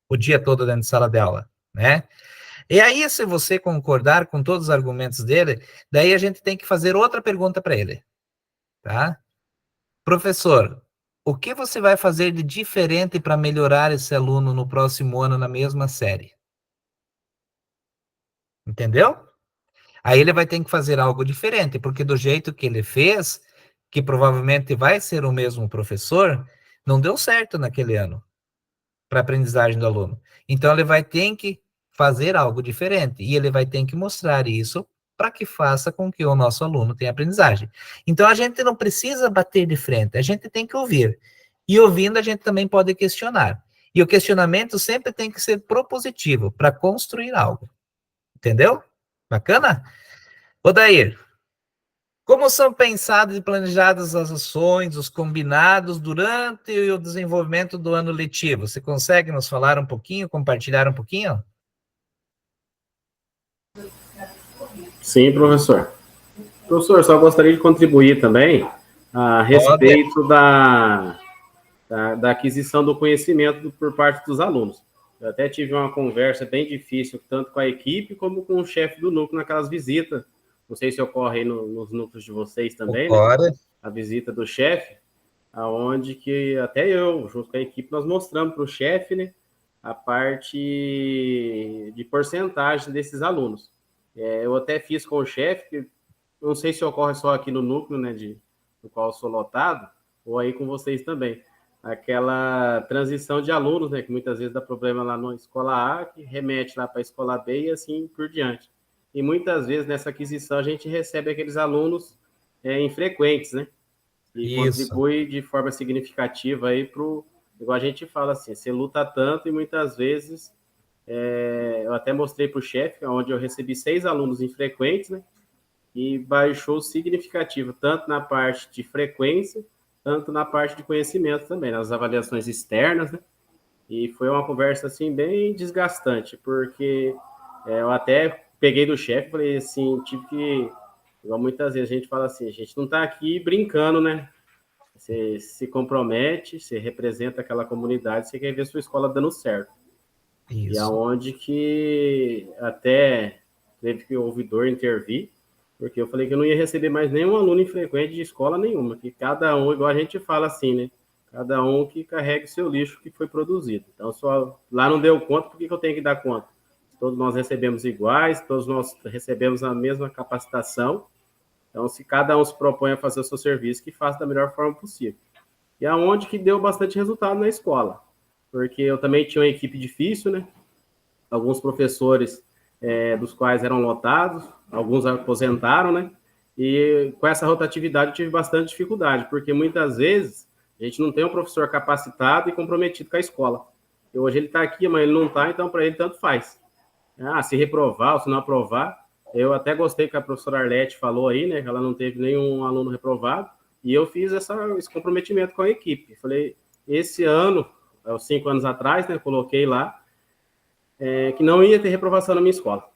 o dia todo dentro de sala de aula, né? E aí, se você concordar com todos os argumentos dele, daí a gente tem que fazer outra pergunta para ele, tá? Professor, o que você vai fazer de diferente para melhorar esse aluno no próximo ano na mesma série? Entendeu? Aí ele vai ter que fazer algo diferente, porque do jeito que ele fez, que provavelmente vai ser o mesmo professor, não deu certo naquele ano para a aprendizagem do aluno. Então, ele vai ter que fazer algo diferente, e ele vai ter que mostrar isso para que faça com que o nosso aluno tenha aprendizagem. Então, a gente não precisa bater de frente, a gente tem que ouvir. E ouvindo, a gente também pode questionar. E o questionamento sempre tem que ser propositivo, para construir algo. Entendeu? Bacana? Odair, como são pensadas e planejadas as ações, os combinados durante o desenvolvimento do ano letivo? Você consegue nos falar um pouquinho, compartilhar um pouquinho? Sim, professor. Professor, só gostaria de contribuir também a respeito da aquisição do conhecimento por parte dos alunos. Eu até tive uma conversa bem difícil, tanto com a equipe como com o chefe do núcleo naquelas visitas. Não sei se ocorre aí nos núcleos de vocês também, né? A visita do chefe, aonde que até eu, junto com a equipe, nós mostramos para o chefe, né, a parte de porcentagem desses alunos. Eu até fiz com o chefe, que não sei se ocorre só aqui no núcleo, né, do qual eu sou lotado, ou aí com vocês também. Aquela transição de alunos, né, que muitas vezes dá problema lá na escola A, que remete lá para a escola B e assim por diante. E muitas vezes nessa aquisição a gente recebe aqueles alunos infrequentes, né? E contribui de forma significativa aí para o... Igual a gente fala assim, você luta tanto e muitas vezes... eu até mostrei para o chefe, onde eu recebi 6 alunos infrequentes, né? E baixou significativo, tanto na parte de frequência, tanto na parte de conhecimento também, nas avaliações externas, né? E foi uma conversa, assim, bem desgastante, porque eu até peguei do chefe e falei assim, tive que... Igual muitas vezes a gente fala assim, a gente não está aqui brincando, né? Você se compromete, você representa aquela comunidade, você quer ver sua escola dando certo. Isso. E aonde que até teve que o ouvidor intervir, porque eu falei que eu não ia receber mais nenhum aluno infrequente de escola nenhuma, que cada um, igual a gente fala assim, né? Cada um que carregue o seu lixo que foi produzido. Então, só lá não deu conta, por que eu tenho que dar conta? Todos nós recebemos iguais, todos nós recebemos a mesma capacitação. Então, se cada um se propõe a fazer o seu serviço, que faça da melhor forma possível. E aonde que deu bastante resultado na escola. Porque eu também tinha uma equipe difícil, né? Alguns professores dos quais eram lotados, alguns aposentaram, né? E com essa rotatividade eu tive bastante dificuldade, porque muitas vezes a gente não tem um professor capacitado e comprometido com a escola. E hoje ele está aqui, amanhã ele não está, então para ele tanto faz. Se reprovar ou se não aprovar, eu até gostei que a professora Arlete falou aí, né? Que ela não teve nenhum aluno reprovado, e eu fiz esse comprometimento com a equipe. Falei, esse ano, 5 anos atrás, né? Coloquei lá, que não ia ter reprovação na minha escola.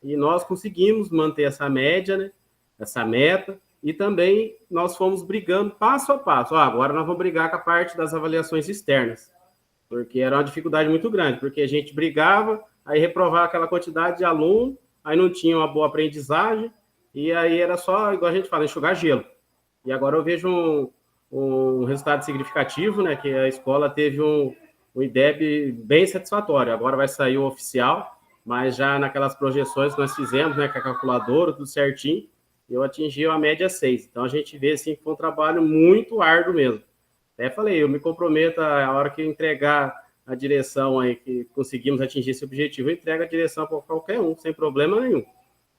E nós conseguimos manter essa média, né? Essa meta, e também nós fomos brigando passo a passo. Agora nós vamos brigar com a parte das avaliações externas, porque era uma dificuldade muito grande, porque a gente brigava, aí reprovava aquela quantidade de aluno, aí não tinha uma boa aprendizagem, e aí era só, igual a gente fala, enxugar gelo. E agora eu vejo um resultado significativo, né, que a escola teve um IDEB bem satisfatório. Agora vai sair o oficial, mas já naquelas projeções que nós fizemos, né, com a calculadora, tudo certinho, eu atingi a média 6. Então a gente vê, assim, que foi um trabalho muito árduo mesmo. Até falei, eu me comprometo a hora que eu entregar a direção aí, que conseguimos atingir esse objetivo, eu entrego a direção para qualquer um, sem problema nenhum.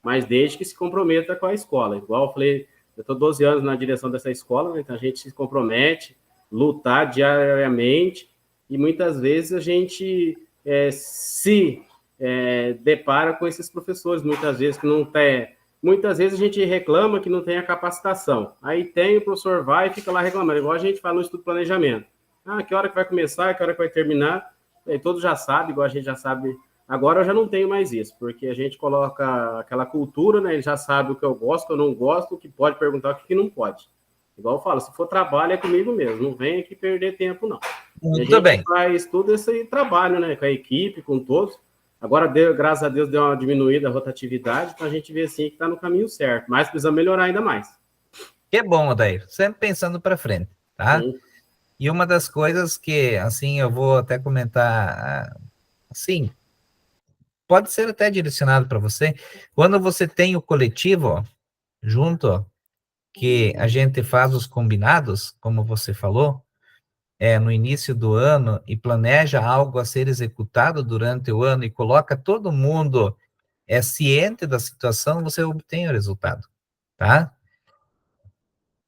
Mas desde que se comprometa com a escola. Igual eu falei, eu estou 12 anos na direção dessa escola, né? Então a gente se compromete, lutar diariamente, e muitas vezes a gente se depara com esses professores, muitas vezes que não tem... Muitas vezes a gente reclama que não tem a capacitação. Aí tem, o professor vai e fica lá reclamando, igual a gente fala no estudo de planejamento. Que hora que vai começar, que hora que vai terminar, aí todos já sabem, igual a gente já sabe. Agora eu já não tenho mais isso, porque a gente coloca aquela cultura, né? Ele já sabe o que eu gosto, o que eu não gosto, o que pode perguntar, o que não pode. Igual eu falo, se for trabalho é comigo mesmo, não vem aqui perder tempo, não. Muito bem. Faz todo esse trabalho, né? Com a equipe, com todos. Agora, graças a Deus, deu uma diminuída a rotatividade, então a gente vê assim que está no caminho certo, mas precisa melhorar ainda mais. Que bom, Odair, sempre pensando para frente, tá? Sim. E uma das coisas que, assim, eu vou até comentar, assim, pode ser até direcionado para você, quando você tem o coletivo junto, que a gente faz os combinados, como você falou, no início do ano, e planeja algo a ser executado durante o ano, e coloca todo mundo é ciente da situação, você obtém o resultado, tá?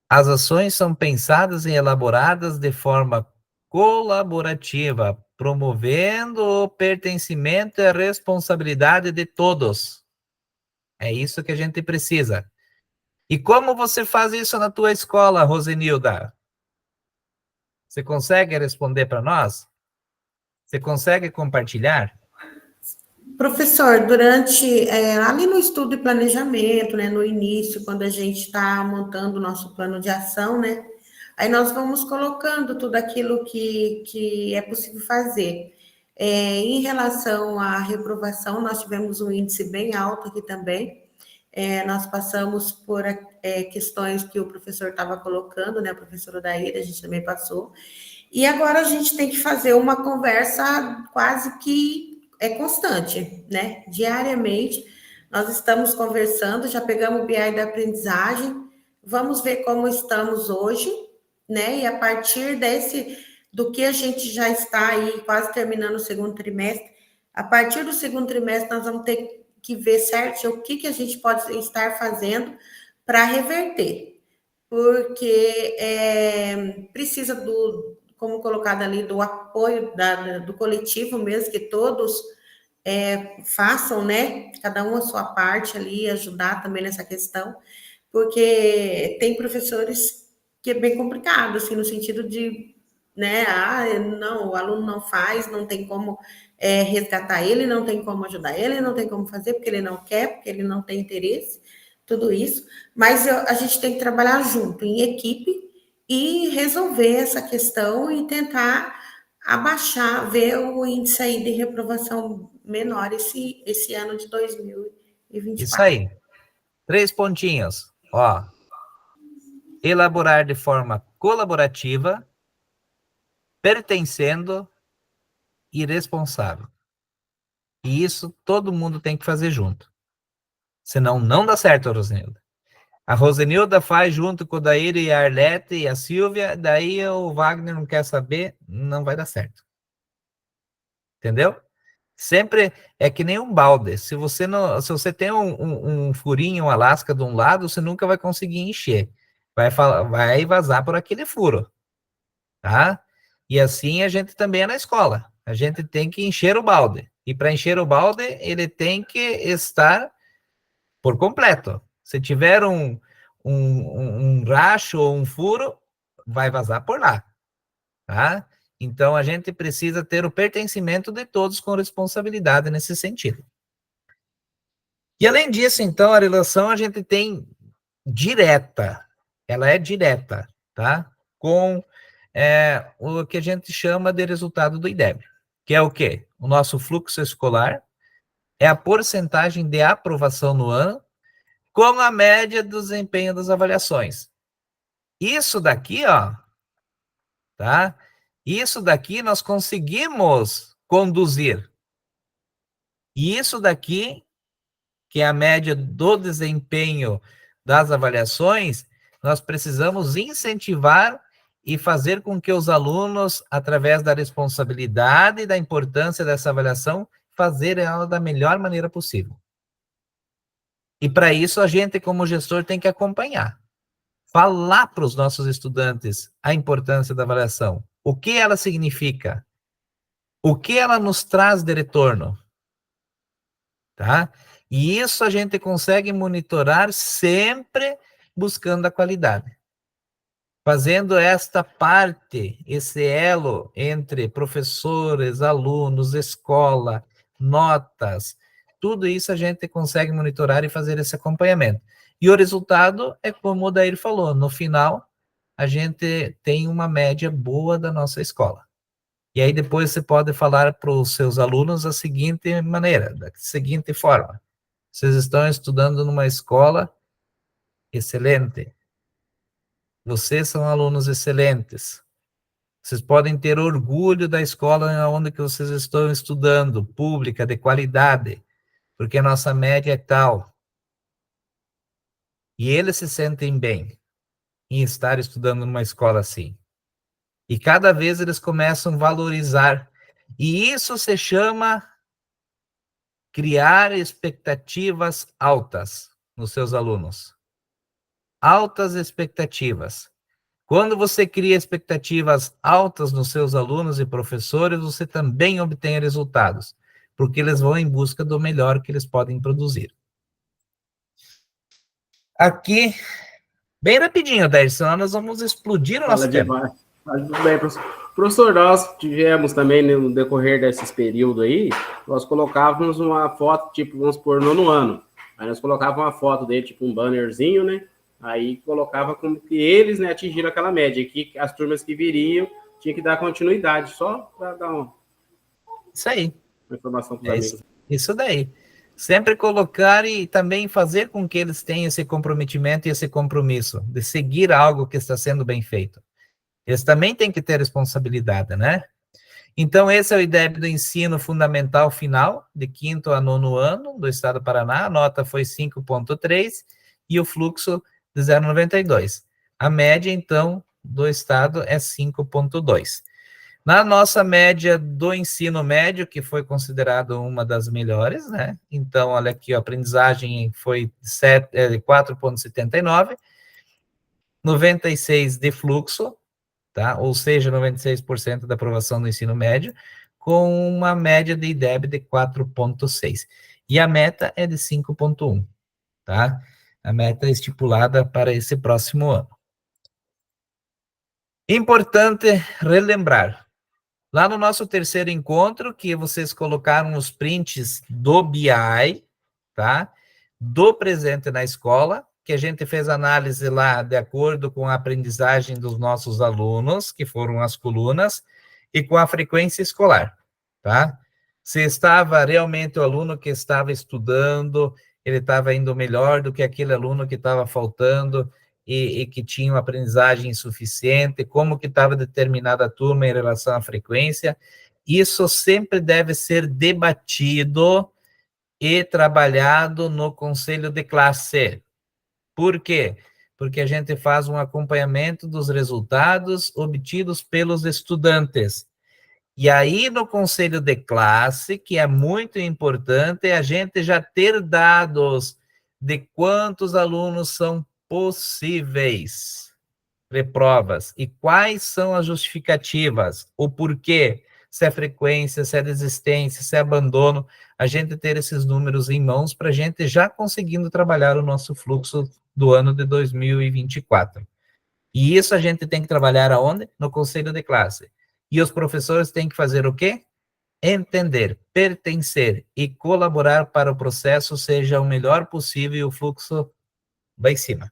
As ações são pensadas e elaboradas de forma colaborativa, promovendo o pertencimento e a responsabilidade de todos. É isso que a gente precisa. E como você faz isso na tua escola, Rosenilda? Você consegue responder para nós? Você consegue compartilhar? Professor, ali no estudo e planejamento, né, no início, quando a gente está montando o nosso plano de ação, né, aí nós vamos colocando tudo aquilo que é possível fazer. Em relação à reprovação, nós tivemos um índice bem alto aqui também. Nós passamos por questões que o professor estava colocando, né, a professora Daíra, a gente também passou. E agora a gente tem que fazer uma conversa quase que constante, né? Diariamente, nós estamos conversando, já pegamos o BI da aprendizagem, vamos ver como estamos hoje, né? E a partir do que a gente já está aí quase terminando o segundo trimestre, a partir do segundo trimestre nós vamos ter que ver certinho o que a gente pode estar fazendo para reverter, porque precisa como colocado ali, do apoio do coletivo mesmo, que todos façam, né, cada um a sua parte ali, ajudar também nessa questão, porque tem professores que é bem complicado, assim, no sentido de, né, não, o aluno não faz, não tem como resgatar ele, não tem como ajudar ele, não tem como fazer, porque ele não quer, porque ele não tem interesse, tudo isso, mas a gente tem que trabalhar junto, em equipe, e resolver essa questão e tentar abaixar, ver o índice aí de reprovação menor esse ano de 2024. Isso aí. 3 pontinhos. Ó. Elaborar de forma colaborativa, pertencendo e responsável. E isso todo mundo tem que fazer junto. Senão não dá certo, Rosenilda. A Rosenilda faz junto com o Daíra e a Arlete e a Silvia, daí o Wagner não quer saber, não vai dar certo. Entendeu? Sempre é que nem um balde. Se você tem um furinho, uma lasca de um lado, você nunca vai conseguir encher. Vai vazar por aquele furo. Tá? E assim a gente também é na escola. A gente tem que encher o balde. E para encher o balde, ele tem que estar por completo. Se tiver um racho ou um furo, vai vazar por lá. Tá? Então, a gente precisa ter o pertencimento de todos com responsabilidade nesse sentido. E, além disso, então, a relação a gente tem direta. Ela é direta, tá? Com o que a gente chama de resultado do IDEB, que é o quê? O nosso fluxo escolar, é a porcentagem de aprovação no ano, com a média do desempenho das avaliações. Isso daqui, ó, tá? Isso daqui nós conseguimos conduzir. E isso daqui, que é a média do desempenho das avaliações, nós precisamos incentivar e fazer com que os alunos, através da responsabilidade e da importância dessa avaliação, fazer ela da melhor maneira possível. E para isso a gente, como gestor, tem que acompanhar. Falar para os nossos estudantes a importância da avaliação. O que ela significa? O que ela nos traz de retorno? Tá? E isso a gente consegue monitorar sempre buscando a qualidade. Fazendo esta parte, esse elo entre professores, alunos, escola, notas, tudo isso a gente consegue monitorar e fazer esse acompanhamento. E o resultado é como o Daír falou, no final, a gente tem uma média boa da nossa escola. E aí depois você pode falar para os seus alunos da seguinte maneira, da seguinte forma. Vocês estão estudando numa escola excelente. Vocês são alunos excelentes. Vocês podem ter orgulho da escola onde que vocês estão estudando, pública, de qualidade, porque a nossa média é tal. E eles se sentem bem em estar estudando numa escola assim. E cada vez eles começam a valorizar. E isso se chama criar expectativas altas nos seus alunos. Altas expectativas. Quando você cria expectativas altas nos seus alunos e professores, você também obtém resultados, porque eles vão em busca do melhor que eles podem produzir. Aqui, bem rapidinho, Dair, senão nós vamos explodir o nosso tempo. Tudo bem, professor. Professor, nós tivemos também, no decorrer desses períodos aí, nós colocávamos uma foto, tipo, vamos supor, no ano. Aí nós colocávamos uma foto dele, tipo um bannerzinho, né? Aí colocava como que eles, né, atingiram aquela média, que as turmas que viriam tinha que dar continuidade, só para dar uma informação para os amigos. Isso daí. Sempre colocar e também fazer com que eles tenham esse comprometimento e esse compromisso de seguir algo que está sendo bem feito. Eles também têm que ter responsabilidade, né? Então, esse é o IDEB do ensino fundamental final, de 5º a 9º ano, do Estado do Paraná. A nota foi 5,3 e o fluxo de 0,92. A média, então, do Estado é 5,2. Na nossa média do ensino médio, que foi considerado uma das melhores, né? Então, olha aqui, a aprendizagem foi 4,79, 96 de fluxo, tá? Ou seja, 96% da aprovação do ensino médio, com uma média de IDEB de 4,6. E a meta é de 5,1, tá? A meta é estipulada para esse próximo ano. Importante relembrar, lá no nosso terceiro encontro, que vocês colocaram os prints do BI, tá? Do presente na escola, que a gente fez análise lá de acordo com a aprendizagem dos nossos alunos, que foram as colunas, e com a frequência escolar, tá? Se estava realmente o aluno que estava estudando, ele estava indo melhor do que aquele aluno que estava faltando e que tinha uma aprendizagem insuficiente, como que estava determinada a turma em relação à frequência. Isso sempre deve ser debatido e trabalhado no conselho de classe. Por quê? Porque a gente faz um acompanhamento dos resultados obtidos pelos estudantes. E aí, no conselho de classe, que é muito importante, a gente já ter dados de quantos alunos são possíveis reprovas e quais são as justificativas, o porquê, se é frequência, se é desistência, se é abandono, a gente ter esses números em mãos para a gente já conseguindo trabalhar o nosso fluxo do ano de 2024. E isso a gente tem que trabalhar aonde? No conselho de classe. E os professores têm que fazer o quê? Entender, pertencer e colaborar para o processo seja o melhor possível e o fluxo vai em cima.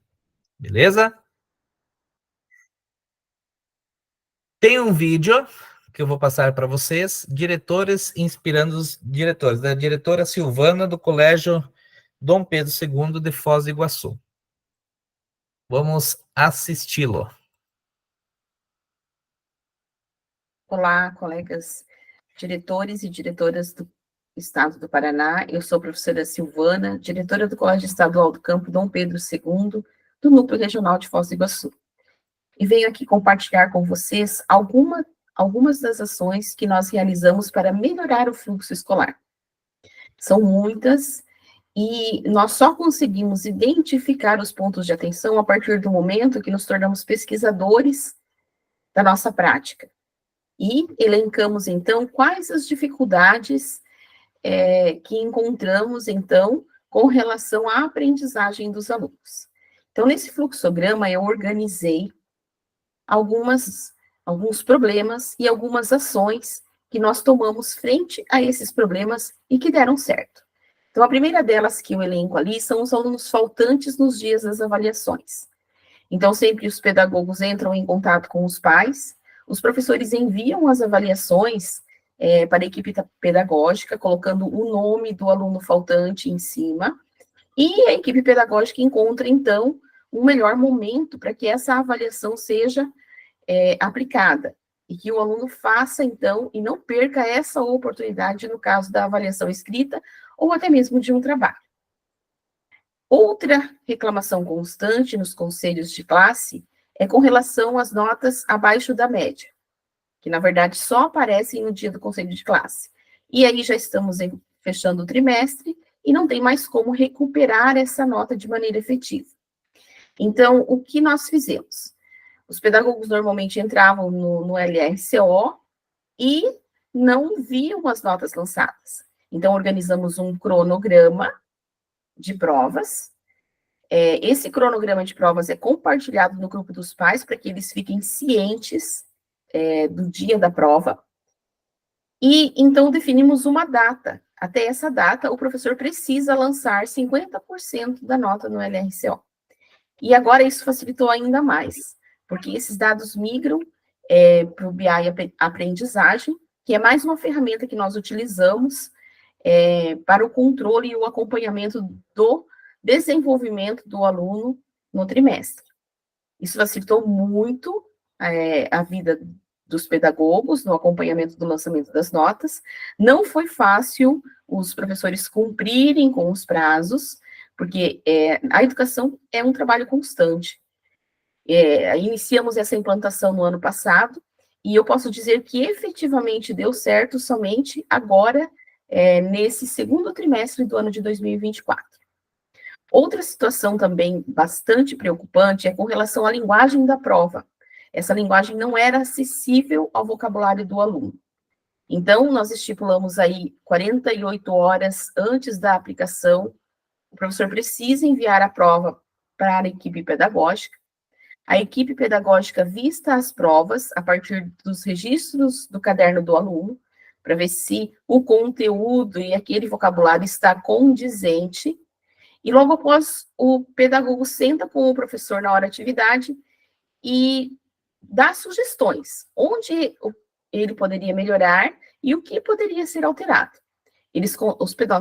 Beleza? Tem um vídeo que eu vou passar para vocês, diretores inspirando os diretores, da diretora Silvana do Colégio Dom Pedro II de Foz do Iguaçu. Vamos assisti-lo. Olá, colegas diretores e diretoras do Estado do Paraná. Eu sou a professora Silvana, diretora do Colégio Estadual do Campo Dom Pedro II, do Núcleo Regional de Foz do Iguaçu. E venho aqui compartilhar com vocês algumas das ações que nós realizamos para melhorar o fluxo escolar. São muitas, e nós só conseguimos identificar os pontos de atenção a partir do momento que nos tornamos pesquisadores da nossa prática. E elencamos, então, quais as dificuldades que encontramos, então, com relação à aprendizagem dos alunos. Então, nesse fluxograma, eu organizei alguns problemas e algumas ações que nós tomamos frente a esses problemas e que deram certo. Então, a primeira delas que eu elenco ali são os alunos faltantes nos dias das avaliações. Então, sempre os pedagogos entram em contato com os pais, os professores enviam as avaliações para a equipe pedagógica, colocando o nome do aluno faltante em cima, e a equipe pedagógica encontra, então, um melhor momento para que essa avaliação seja aplicada, e que o aluno faça, então, e não perca essa oportunidade no caso da avaliação escrita, ou até mesmo de um trabalho. Outra reclamação constante nos conselhos de classe é com relação às notas abaixo da média, que, na verdade, só aparecem no dia do conselho de classe. E aí já estamos fechando o trimestre, e não tem mais como recuperar essa nota de maneira efetiva. Então, o que nós fizemos? Os pedagogos normalmente entravam no LRCO e não viam as notas lançadas. Então, organizamos um cronograma de provas. Esse cronograma de provas é compartilhado no grupo dos pais para que eles fiquem cientes do dia da prova. E, então, definimos uma data. Até essa data, o professor precisa lançar 50% da nota no LRCO. E agora isso facilitou ainda mais, porque esses dados migram para o BI Aprendizagem, que é mais uma ferramenta que nós utilizamos para o controle e o acompanhamento do desenvolvimento do aluno no trimestre. Isso facilitou muito a vida dos pedagogos no acompanhamento do lançamento das notas. Não foi fácil os professores cumprirem com os prazos, porque a educação é um trabalho constante. Iniciamos essa implantação no ano passado, e eu posso dizer que efetivamente deu certo somente agora, nesse segundo trimestre do ano de 2024. Outra situação também bastante preocupante é com relação à linguagem da prova. Essa linguagem não era acessível ao vocabulário do aluno. Então, nós estipulamos aí 48 horas antes da aplicação, o professor precisa enviar a prova para a equipe pedagógica. A equipe pedagógica vista as provas a partir dos registros do caderno do aluno, para ver se o conteúdo e aquele vocabulário está condizente. E logo após, o pedagogo senta com o professor na hora de atividade e dá sugestões, onde ele poderia melhorar e o que poderia ser alterado.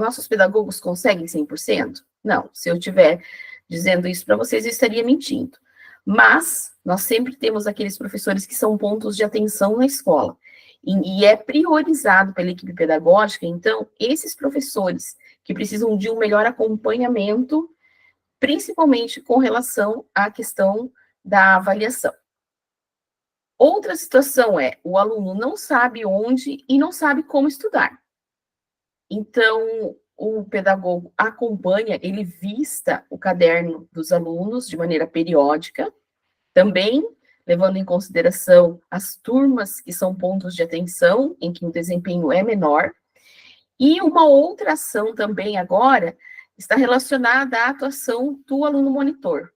Nossos pedagogos conseguem 100%? Não, se eu estiver dizendo isso para vocês, eu estaria mentindo. Mas nós sempre temos aqueles professores que são pontos de atenção na escola, e é priorizado pela equipe pedagógica. Então, esses professores que precisam de um melhor acompanhamento, principalmente com relação à questão da avaliação. Outra situação o aluno não sabe onde e não sabe como estudar. Então, o pedagogo acompanha, ele vista o caderno dos alunos de maneira periódica, também levando em consideração as turmas que são pontos de atenção, em que o desempenho é menor. E uma outra ação também agora está relacionada à atuação do aluno monitor.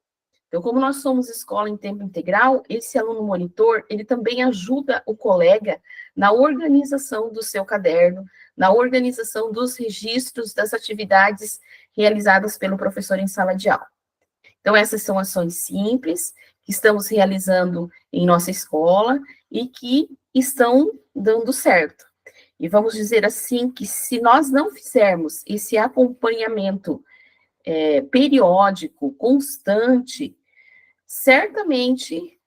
Então, como nós somos escola em tempo integral, esse aluno monitor, ele também ajuda o colega na organização do seu caderno, na organização dos registros das atividades realizadas pelo professor em sala de aula. Então, essas são ações simples que estamos realizando em nossa escola e que estão dando certo. E vamos dizer assim que se nós não fizermos esse acompanhamento periódico, constante, certamente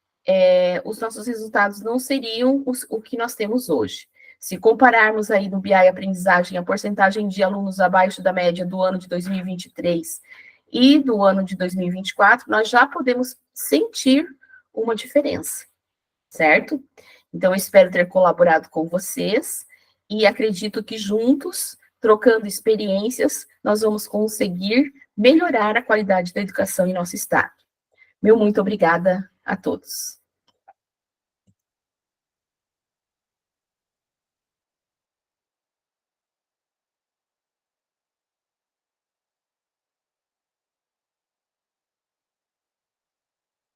os nossos resultados não seriam o que nós temos hoje. Se compararmos aí no BI Aprendizagem a porcentagem de alunos abaixo da média do ano de 2023 e do ano de 2024, nós já podemos sentir uma diferença, certo? Então, eu espero ter colaborado com vocês e acredito que juntos, trocando experiências, nós vamos conseguir melhorar a qualidade da educação em nosso estado. Meu muito obrigada a todos.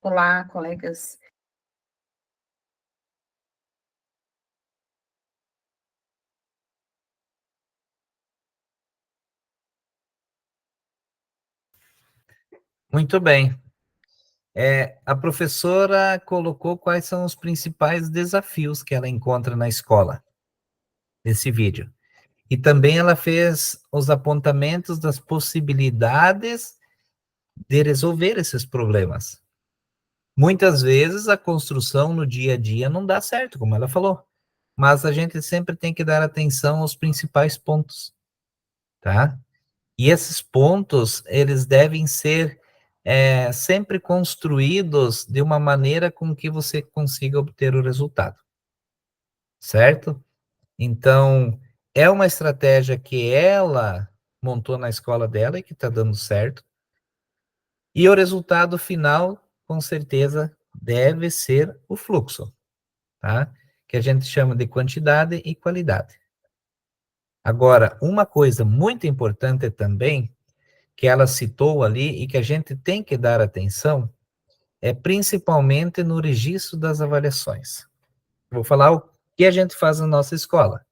Olá, colegas. Muito bem. A professora colocou quais são os principais desafios que ela encontra na escola, nesse vídeo. E também ela fez os apontamentos das possibilidades de resolver esses problemas. Muitas vezes a construção no dia a dia não dá certo, como ela falou, mas a gente sempre tem que dar atenção aos principais pontos, tá? E esses pontos, eles devem ser sempre construídos de uma maneira com que você consiga obter o resultado, certo? Então, é uma estratégia que ela montou na escola dela e que está dando certo. E o resultado final, com certeza, deve ser o fluxo, tá? Que a gente chama de quantidade e qualidade. Agora, uma coisa muito importante também, que ela citou ali e que a gente tem que dar atenção, é principalmente no registro das avaliações. Vou falar o que a gente faz na nossa escola,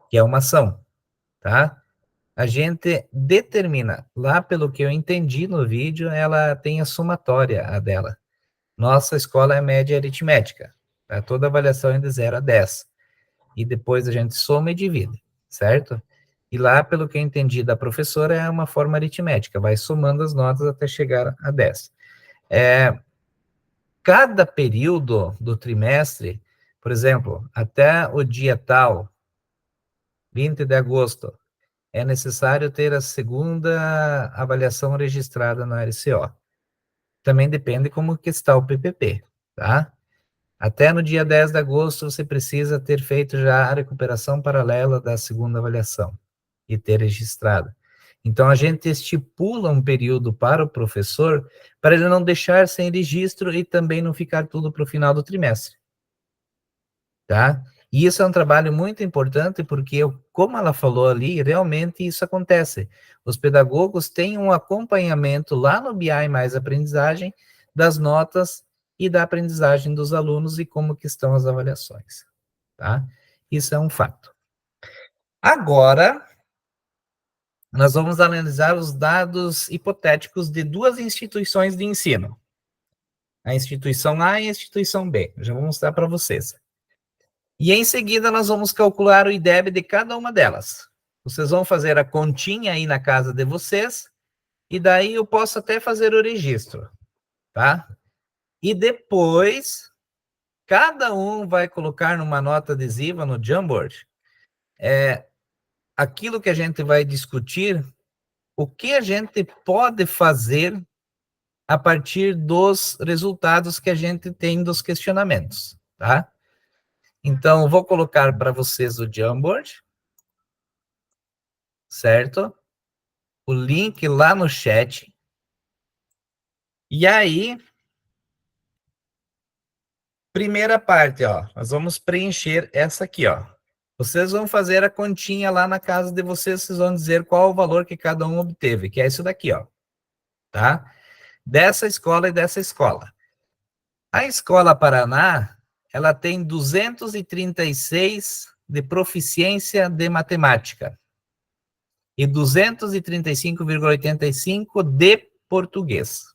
que é uma ação, tá? A gente determina, lá pelo que eu entendi no vídeo, ela tem a somatória, a dela. Nossa escola é média aritmética, tá? Toda avaliação é de 0 a 10. E depois a gente soma e divide, certo? E lá, pelo que eu entendi da professora, é uma forma aritmética, vai somando as notas até chegar a 10. Cada período do trimestre, por exemplo, até o dia tal, 20 de agosto, é necessário ter a segunda avaliação registrada na RCO. Também depende como que está o PPP, tá? Até no dia 10 de agosto, você precisa ter feito já a recuperação paralela da segunda avaliação e ter registrado. Então, a gente estipula um período para o professor, para ele não deixar sem registro e também não ficar tudo para o final do trimestre, tá? E isso é um trabalho muito importante, porque, como ela falou ali, realmente isso acontece. Os pedagogos têm um acompanhamento lá no BI mais aprendizagem das notas e da aprendizagem dos alunos e como que estão as avaliações, tá? Isso é um fato. Agora, nós vamos analisar os dados hipotéticos de duas instituições de ensino. A instituição A e a instituição B. Já vou mostrar para vocês. E em seguida nós vamos calcular o IDEB de cada uma delas. Vocês vão fazer a continha aí na casa de vocês, e daí eu posso até fazer o registro, tá? E depois, cada um vai colocar numa nota adesiva no Jamboard, aquilo que a gente vai discutir, o que a gente pode fazer a partir dos resultados que a gente tem dos questionamentos, tá? Então, vou colocar para vocês o Jamboard, certo? O link lá no chat. E aí, primeira parte, ó, nós vamos preencher essa aqui, ó. Vocês vão fazer a continha lá na casa de vocês, vocês vão dizer qual o valor que cada um obteve, que é isso daqui, ó, tá? Dessa escola e dessa escola. A Escola Paraná, ela tem 236 de proficiência de matemática e 235,85 de português.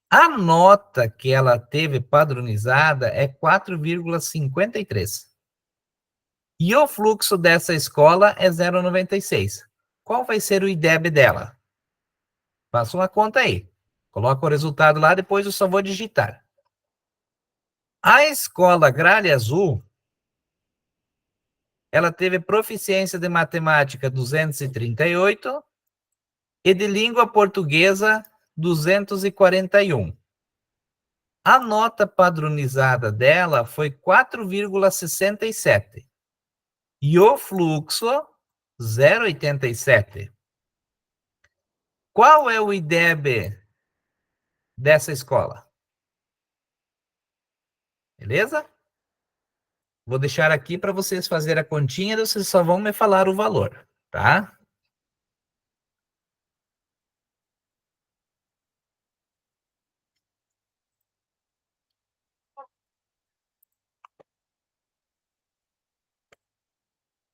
A nota que ela teve padronizada é 4,53. E o fluxo dessa escola é 0,96. Qual vai ser o IDEB dela? Faça uma conta aí. Coloca o resultado lá, depois eu só vou digitar. A escola Gralha Azul, ela teve proficiência de matemática 238 e de língua portuguesa 241. A nota padronizada dela foi 4,67. E o fluxo, 0,87. Qual é o IDEB dessa escola? Beleza? Vou deixar aqui para vocês fazerem a continha, vocês só vão me falar o valor, tá?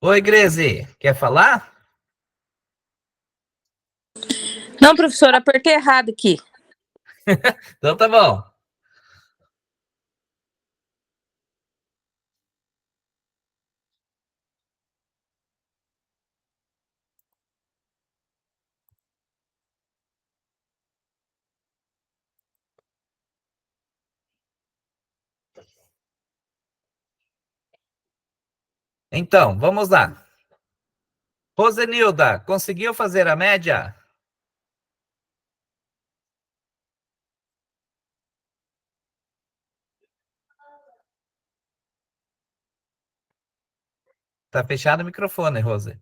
Oi, Greze, quer falar? Não, professor, apertei errado aqui. Então tá bom. Então, vamos lá. Rosenilda, conseguiu fazer a média? Tá fechado o microfone, Rose.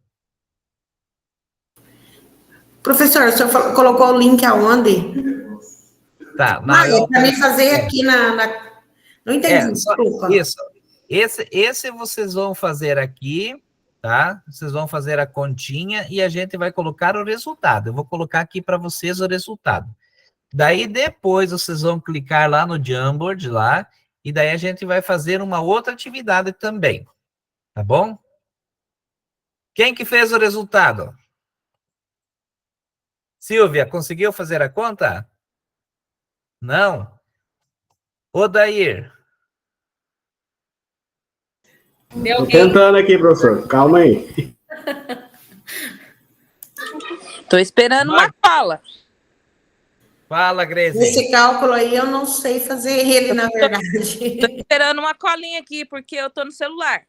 Professor, o senhor colocou o link aonde? Tá. Para mim fazer aqui na... Não entendi, desculpa. Isso. Esse vocês vão fazer aqui, tá? Vocês vão fazer a continha e a gente vai colocar o resultado. Eu vou colocar aqui para vocês o resultado. Daí, depois, vocês vão clicar lá no Jamboard, lá, e daí a gente vai fazer uma outra atividade também. Tá bom? Quem que fez o resultado? Silvia, conseguiu fazer a conta? Não? Odair? Estou tentando aqui, professor. Calma aí. Estou esperando uma fala. Fala, Grazi. Esse cálculo aí eu não sei fazer ele, na verdade. Estou esperando uma colinha aqui, porque eu estou no celular.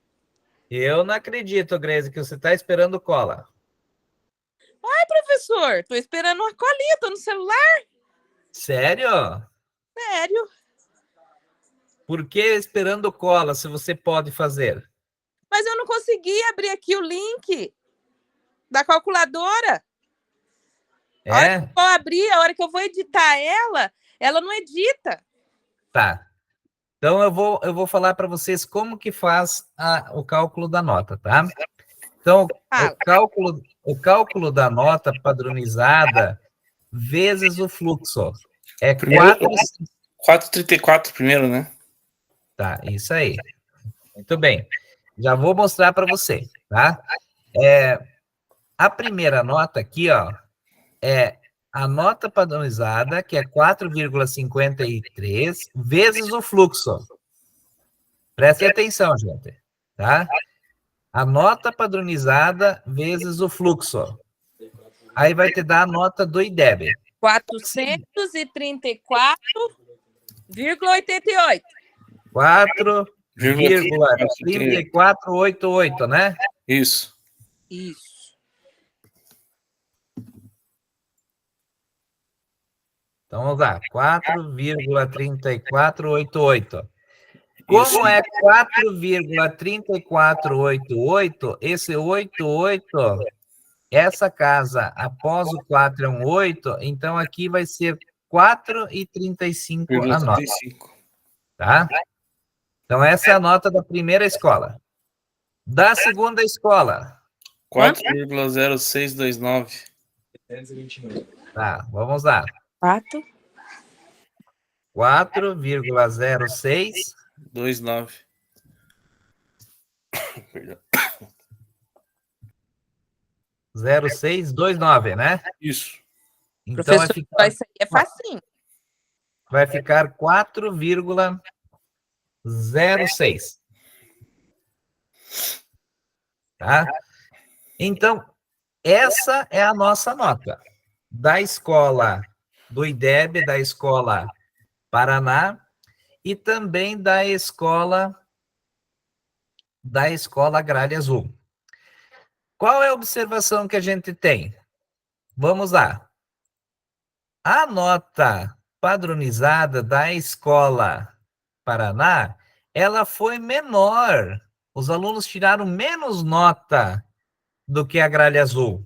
Eu não acredito, Grazi, que você está esperando cola. Ai, professor, estou esperando uma colinha, estou no celular. Sério? Sério. Por que esperando cola, se você pode fazer? Mas eu não consegui abrir aqui o link da calculadora. A hora que eu vou abrir, a hora que eu vou editar ela não edita. Tá. Então, eu vou falar para vocês como que faz o cálculo da nota, tá? Então, o cálculo da nota padronizada vezes o fluxo é 4,34 primeiro, né? Tá, isso aí. Muito bem. Já vou mostrar para você, tá? A primeira nota aqui, ó, é a nota padronizada, que é 4,53, vezes o fluxo. Prestem atenção, gente, tá? A nota padronizada vezes o fluxo. Aí vai te dar a nota do IDEB. 434,88. 4,3488, né? Isso. Então, vamos lá. 4,3488. Como é 4,3488, esse 88, essa casa após o 4 é um 8, então aqui vai ser 4,35 a nota. Tá? Então, essa é a nota da primeira escola. Da segunda escola. 4,0629. Tá, vamos lá. 4,0629. Perdão. 0629, né? Isso. Então, Professor, isso aí é facinho. Vai ficar 4,06. Tá? Então, essa é a nossa nota da escola do IDEB, da escola Paraná e também da escola Agrária Azul. Qual é a observação que a gente tem? Vamos lá. A nota padronizada da escola Paraná, ela foi menor. Os alunos tiraram menos nota do que a Agrária Azul.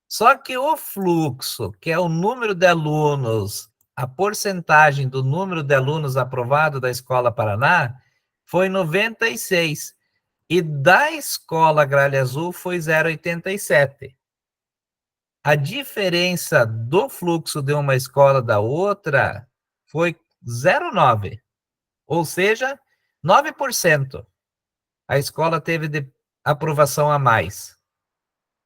Só que o fluxo, que é o número de alunos, a porcentagem do número de alunos aprovado da Escola Paraná, foi 96. E da Escola Agrária Azul foi 0,87. A diferença do fluxo de uma escola da outra foi 0,9. Ou seja, 9%. A escola teve de aprovação a mais.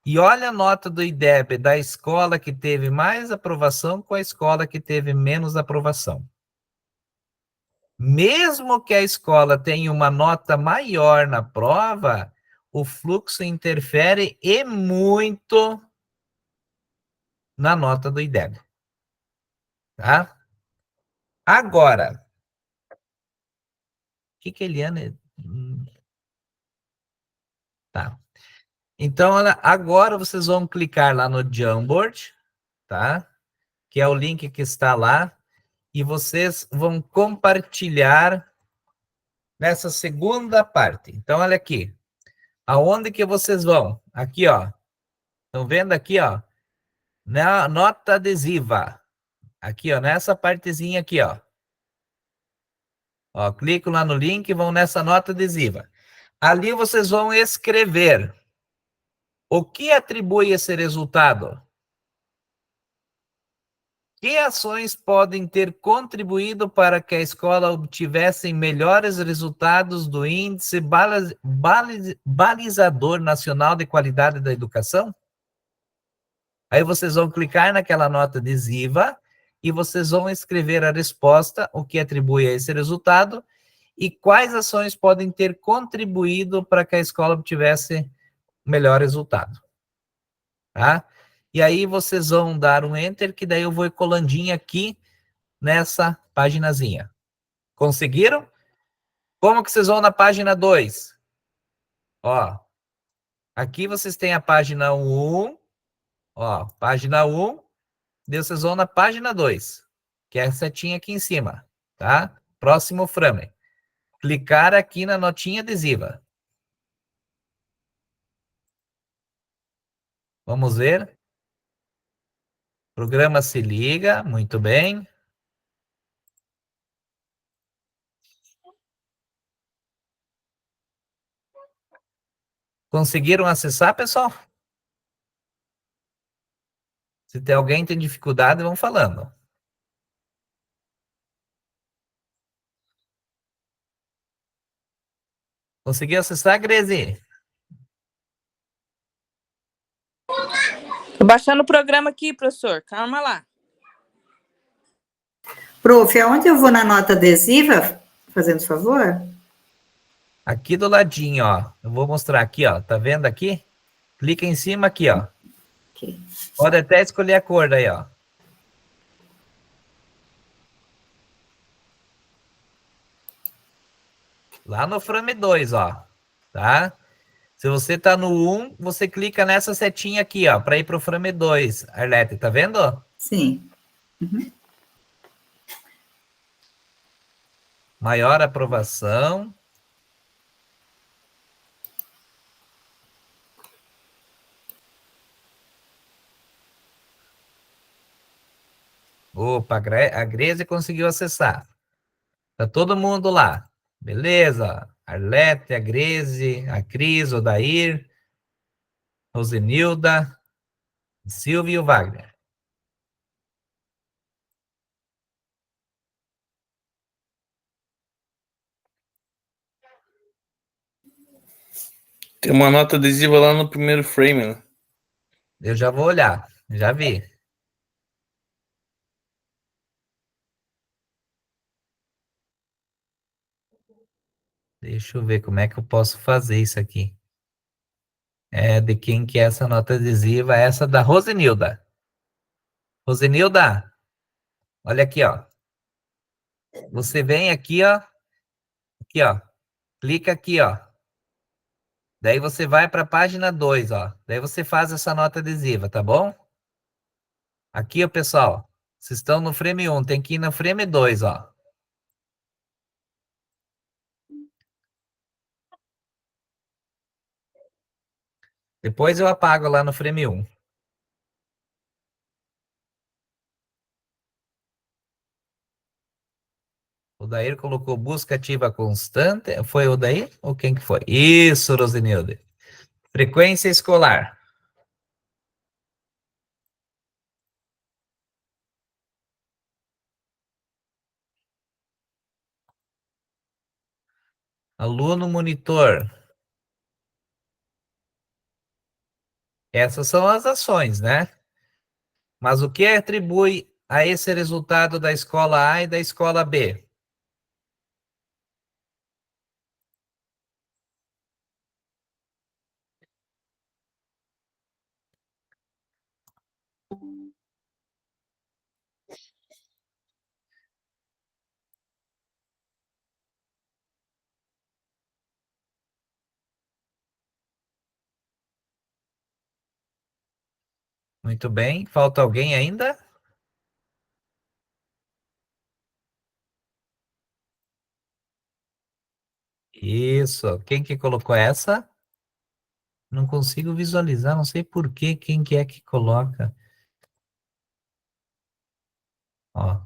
E olha a nota do IDEB da escola que teve mais aprovação com a escola que teve menos aprovação. Mesmo que a escola tenha uma nota maior na prova, o fluxo interfere e muito na nota do IDEB. Tá? Agora, o que Eliane... Tá. Então, agora vocês vão clicar lá no Jamboard, tá? Que é o link que está lá, e vocês vão compartilhar nessa segunda parte. Então, olha aqui. Aonde que vocês vão? Aqui, ó. Estão vendo aqui, ó? Na nota adesiva. Aqui, ó, nessa partezinha aqui, ó. Ó, clico lá no link e vão nessa nota adesiva. Ali vocês vão escrever o que atribui esse resultado. Que ações podem ter contribuído para que a escola obtivesse melhores resultados do Índice Balizador Nacional de Qualidade da Educação? Aí vocês vão clicar naquela nota adesiva e vocês vão escrever a resposta, o que atribui a esse resultado e quais ações podem ter contribuído para que a escola obtivesse melhor resultado. Tá? E aí vocês vão dar um Enter, que daí eu vou colandinho aqui nessa paginazinha. Conseguiram? Como que vocês vão na página 2? Ó, aqui vocês têm a página 1, ó, página 1, daí vocês vão na página 2, que é a setinha aqui em cima, tá? Próximo frame. Clicar aqui na notinha adesiva. Vamos ver. Programa se liga, muito bem. Conseguiram acessar, pessoal? Se tem alguém que tem dificuldade, vão falando. Conseguiu acessar, Grezi? Tô baixando o programa aqui, professor. Calma lá. Prof, aonde eu vou na nota adesiva, fazendo favor? Aqui do ladinho, ó. Eu vou mostrar aqui, ó. Tá vendo aqui? Clica em cima aqui, ó. Okay. Pode até escolher a cor daí, ó. Lá no frame 2, ó. Tá? Se você tá no 1, você clica nessa setinha aqui, ó, para ir pro frame 2. Arlete, tá vendo? Sim. Uhum. Maior aprovação. Opa, a Greze conseguiu acessar. Tá todo mundo lá. Beleza? Arlete, a Greze, a Cris, o Dair, Rosenilda, Silvio e o Wagner. Tem uma nota adesiva lá no primeiro frame, né? Eu já vou olhar, já vi. Deixa eu ver como é que eu posso fazer isso aqui. É de quem que é essa nota adesiva? Essa da Rosenilda. Rosenilda, olha aqui, ó. Você vem aqui, ó. Aqui, ó. Clica aqui, ó. Daí você vai para a página 2, ó. Daí você faz essa nota adesiva, tá bom? Aqui, ó, pessoal. Vocês estão no frame 1, tem que ir no frame 2, ó. Depois eu apago lá no frame 1. O Dair colocou busca ativa constante. Foi o Dair? Ou quem que foi? Isso, Rosenilde. Frequência escolar. Aluno monitor. Essas são as ações, né? Mas o que atribui a esse resultado da escola A e da escola B? Muito bem. Falta alguém ainda? Isso. Quem que colocou essa? Não consigo visualizar, não sei por quê, quem que é que coloca. Ó,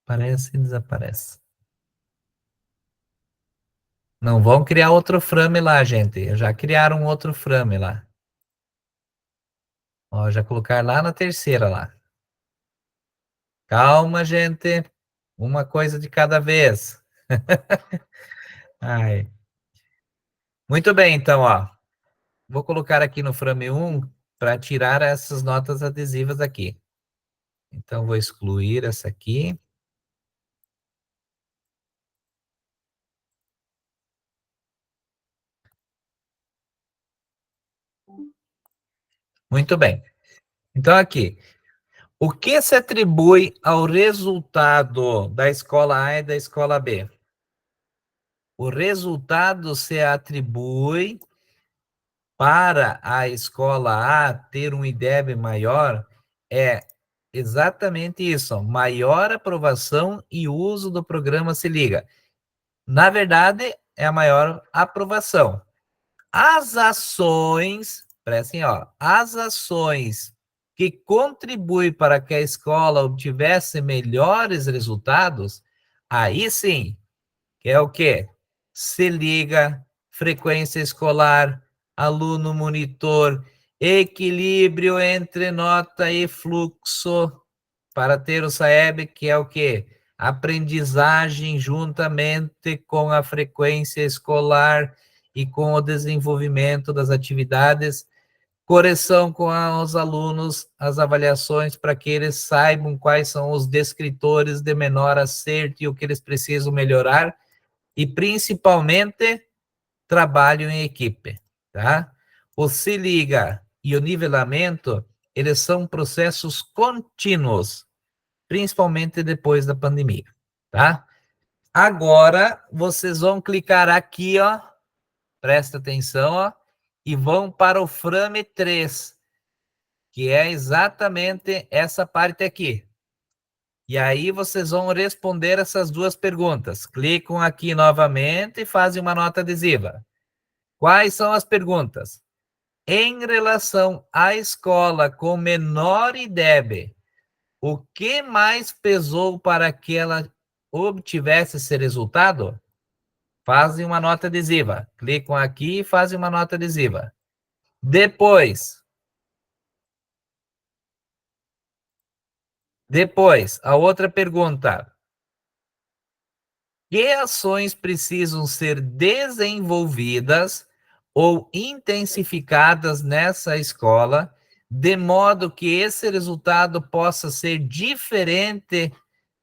aparece e desaparece. Não vão criar outro frame lá, gente. Já criaram outro frame lá. Ó, já colocar lá na terceira lá. Calma, gente. Uma coisa de cada vez. Ai. Muito bem, então, ó. Vou colocar aqui no frame 1 para tirar essas notas adesivas aqui. Então, vou excluir essa aqui. Muito bem. Então, aqui. O que se atribui ao resultado da escola A e da escola B? O resultado se atribui para a escola A ter um IDEB maior, é exatamente isso, maior aprovação e uso do programa Se Liga. Na verdade, é a maior aprovação. As ações, prestem, ó, as ações que contribuem para que a escola obtivesse melhores resultados, aí sim, que é o quê? Se liga, frequência escolar, aluno monitor, equilíbrio entre nota e fluxo, para ter o SAEB, que é o quê? Aprendizagem juntamente com a frequência escolar e com o desenvolvimento das atividades, correção com os alunos, as avaliações para que eles saibam quais são os descritores de menor acerto e o que eles precisam melhorar, e principalmente trabalho em equipe, tá? O Se Liga e o nivelamento, eles são processos contínuos, principalmente depois da pandemia, tá? Agora, vocês vão clicar aqui, ó, presta atenção, ó, e vão para o frame 3, que é exatamente essa parte aqui. E aí vocês vão responder essas duas perguntas. Clicam aqui novamente e fazem uma nota adesiva. Quais são as perguntas? Em relação à escola com menor IDEB, o que mais pesou para que ela obtivesse esse resultado? Fazem uma nota adesiva. Clicam aqui e fazem uma nota adesiva. Depois, a outra pergunta. Que ações precisam ser desenvolvidas ou intensificadas nessa escola, de modo que esse resultado possa ser diferente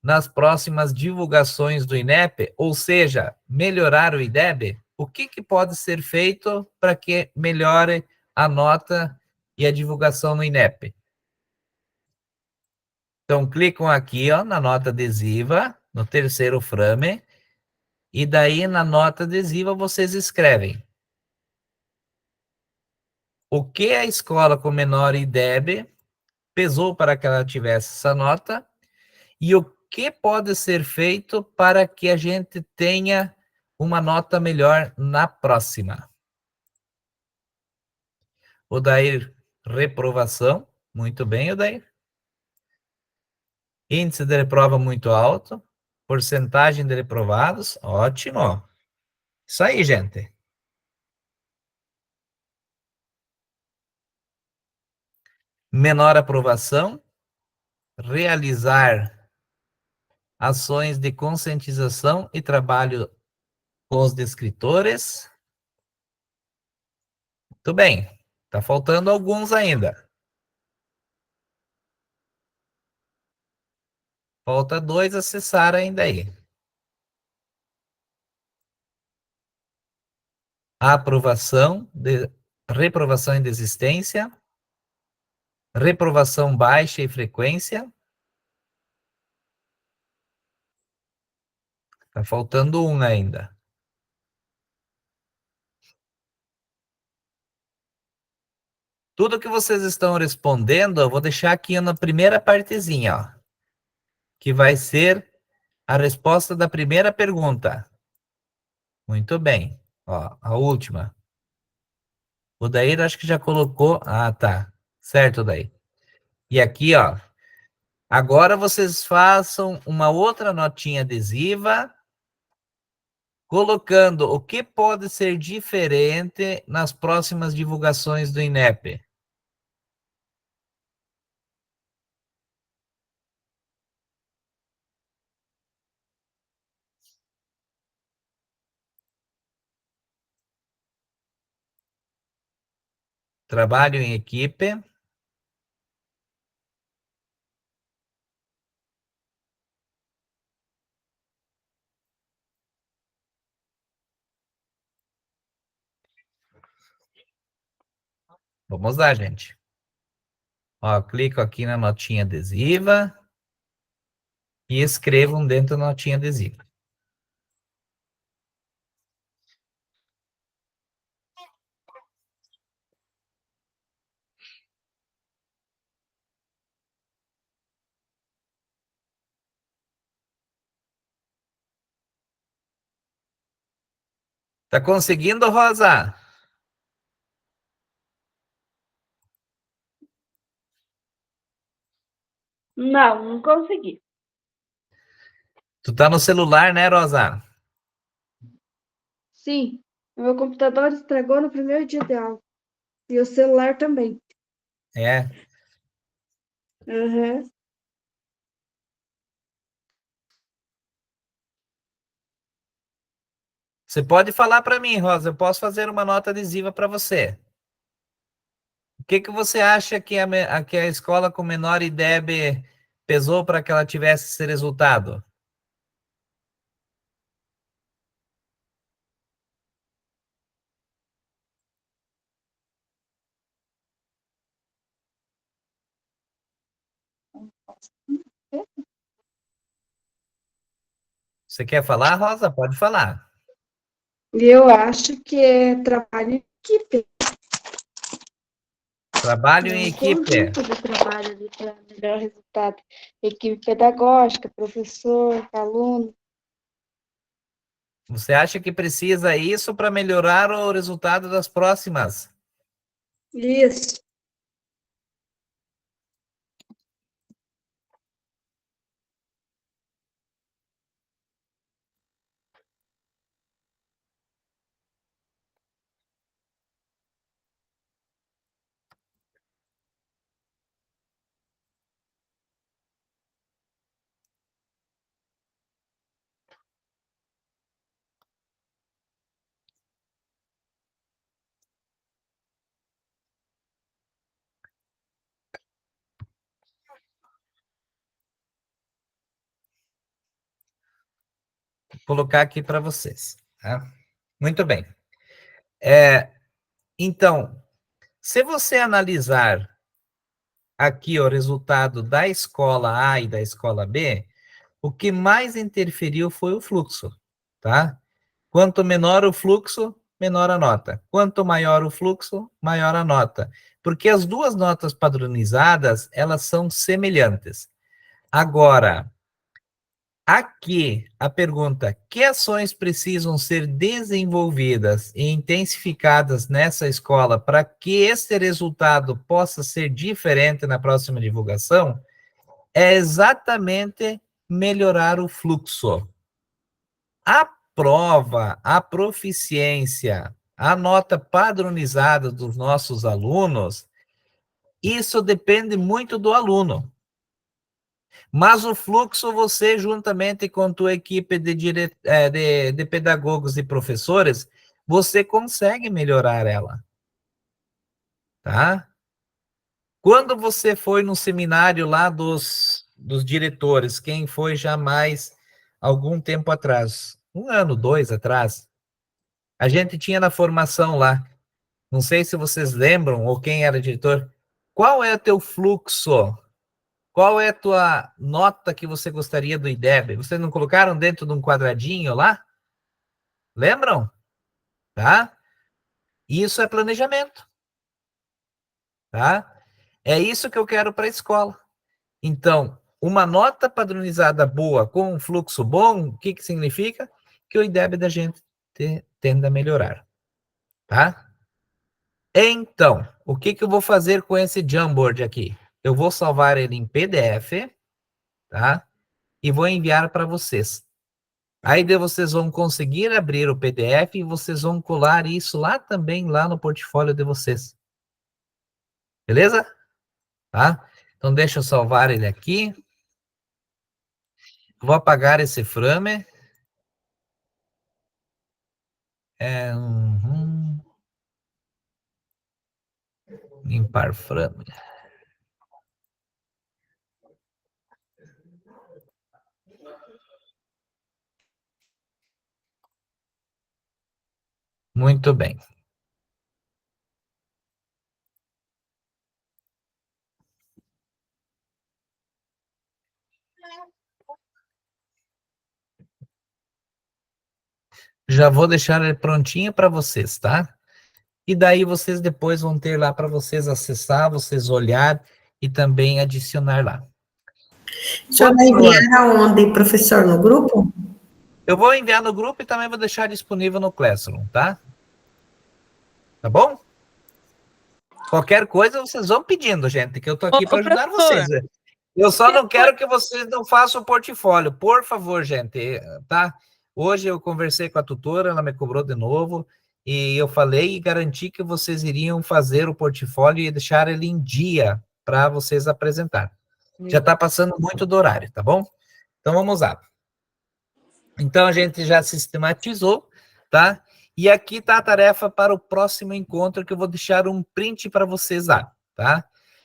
nas próximas divulgações do INEP, ou seja, melhorar o IDEB? O que pode ser feito para que melhore a nota e a divulgação no INEP? Então, clicam aqui, ó, na nota adesiva, no terceiro frame, e daí na nota adesiva vocês escrevem o que a escola com menor IDEB pesou para que ela tivesse essa nota e o que pode ser feito para que a gente tenha uma nota melhor na próxima. Odair, reprovação. Muito bem, Odair. Índice de reprova muito alto. Porcentagem de reprovados. Ótimo. Isso aí, gente. Menor aprovação. Realizar ações de conscientização e trabalho com os descritores. Muito bem. Tá faltando alguns ainda. Falta 2 acessar ainda aí. A aprovação, reprovação em desistência, reprovação baixa e frequência. Tá faltando um ainda. Tudo que vocês estão respondendo, eu vou deixar aqui na primeira partezinha, ó, que vai ser a resposta da primeira pergunta. Muito bem. Ó, a última. O Daíra acho que já colocou. Ah, tá. Certo, daí. E aqui, ó. Agora vocês façam uma outra notinha adesiva, colocando o que pode ser diferente nas próximas divulgações do INEP. Trabalho em equipe. Vamos lá, gente. Ó, clico aqui na notinha adesiva e escrevam dentro da notinha adesiva. Tá conseguindo, Rosa? Não consegui. Tu tá no celular, né, Rosa? Sim, o meu computador estragou no primeiro dia de aula. E o celular também. É. Uhum. Você pode falar para mim, Rosa, eu posso fazer uma nota adesiva para você. O que que você acha que que a escola com menor IDEB pesou para que ela tivesse esse resultado? Você quer falar, Rosa? Pode falar. E eu acho que é trabalho em equipe. Trabalho É em um equipe. conjunto de trabalho ali para melhor resultado. Equipe pedagógica, professor, aluno. Você acha que precisa isso para melhorar o resultado das próximas? Isso. Vou colocar aqui para vocês. Tá? Muito bem. Então, se você analisar aqui o resultado da escola A e da escola B, o que mais interferiu foi o fluxo, tá? Quanto menor o fluxo, menor a nota. Quanto maior o fluxo, maior a nota. Porque as duas notas padronizadas, elas são semelhantes. Agora, aqui a pergunta: que ações precisam ser desenvolvidas e intensificadas nessa escola para que esse resultado possa ser diferente na próxima divulgação? É exatamente melhorar o fluxo. A prova, a proficiência, a nota padronizada dos nossos alunos, isso depende muito do aluno. Mas o fluxo, você, juntamente com a tua equipe de pedagogos e professores, você consegue melhorar ela. Tá? Quando você foi no seminário lá dos diretores, quem foi já mais algum tempo atrás, 1 ano, 2 atrás, a gente tinha na formação lá, não sei se vocês lembram, ou quem era diretor, qual é o teu fluxo? Qual é a tua nota que você gostaria do IDEB? Vocês não colocaram dentro de um quadradinho lá? Lembram? Tá? Isso é planejamento. Tá? É isso que eu quero para a escola. Então, uma nota padronizada boa com um fluxo bom, o que que significa? Que o IDEB da gente tende a melhorar. Tá? Então, o que eu vou fazer com esse Jamboard aqui? Eu vou salvar ele em PDF, tá? E vou enviar para vocês. Aí vocês vão conseguir abrir o PDF e vocês vão colar isso lá também, lá no portfólio de vocês. Beleza? Tá? Então, deixa eu salvar ele aqui. Vou apagar esse frame. Limpar frame. Muito bem. Já vou deixar ele prontinho para vocês, tá? E daí vocês depois vão ter lá para vocês acessar, vocês olhar e também adicionar lá. O senhor vai enviar aonde, professor? No grupo? Eu vou enviar no grupo e também vou deixar disponível no Classroom, tá? Tá bom? Qualquer coisa vocês vão pedindo, gente, que eu tô aqui para ajudar vocês. Eu só não quero que vocês não façam o portfólio, por favor, gente, tá? Hoje eu conversei com a tutora, ela me cobrou de novo, e eu falei e garanti que vocês iriam fazer o portfólio e deixar ele em dia para vocês apresentar. Já está passando muito do horário, tá bom? Então vamos lá. Então a gente já sistematizou, tá? E aqui está a tarefa para o próximo encontro, que eu vou deixar um print para vocês lá, tá?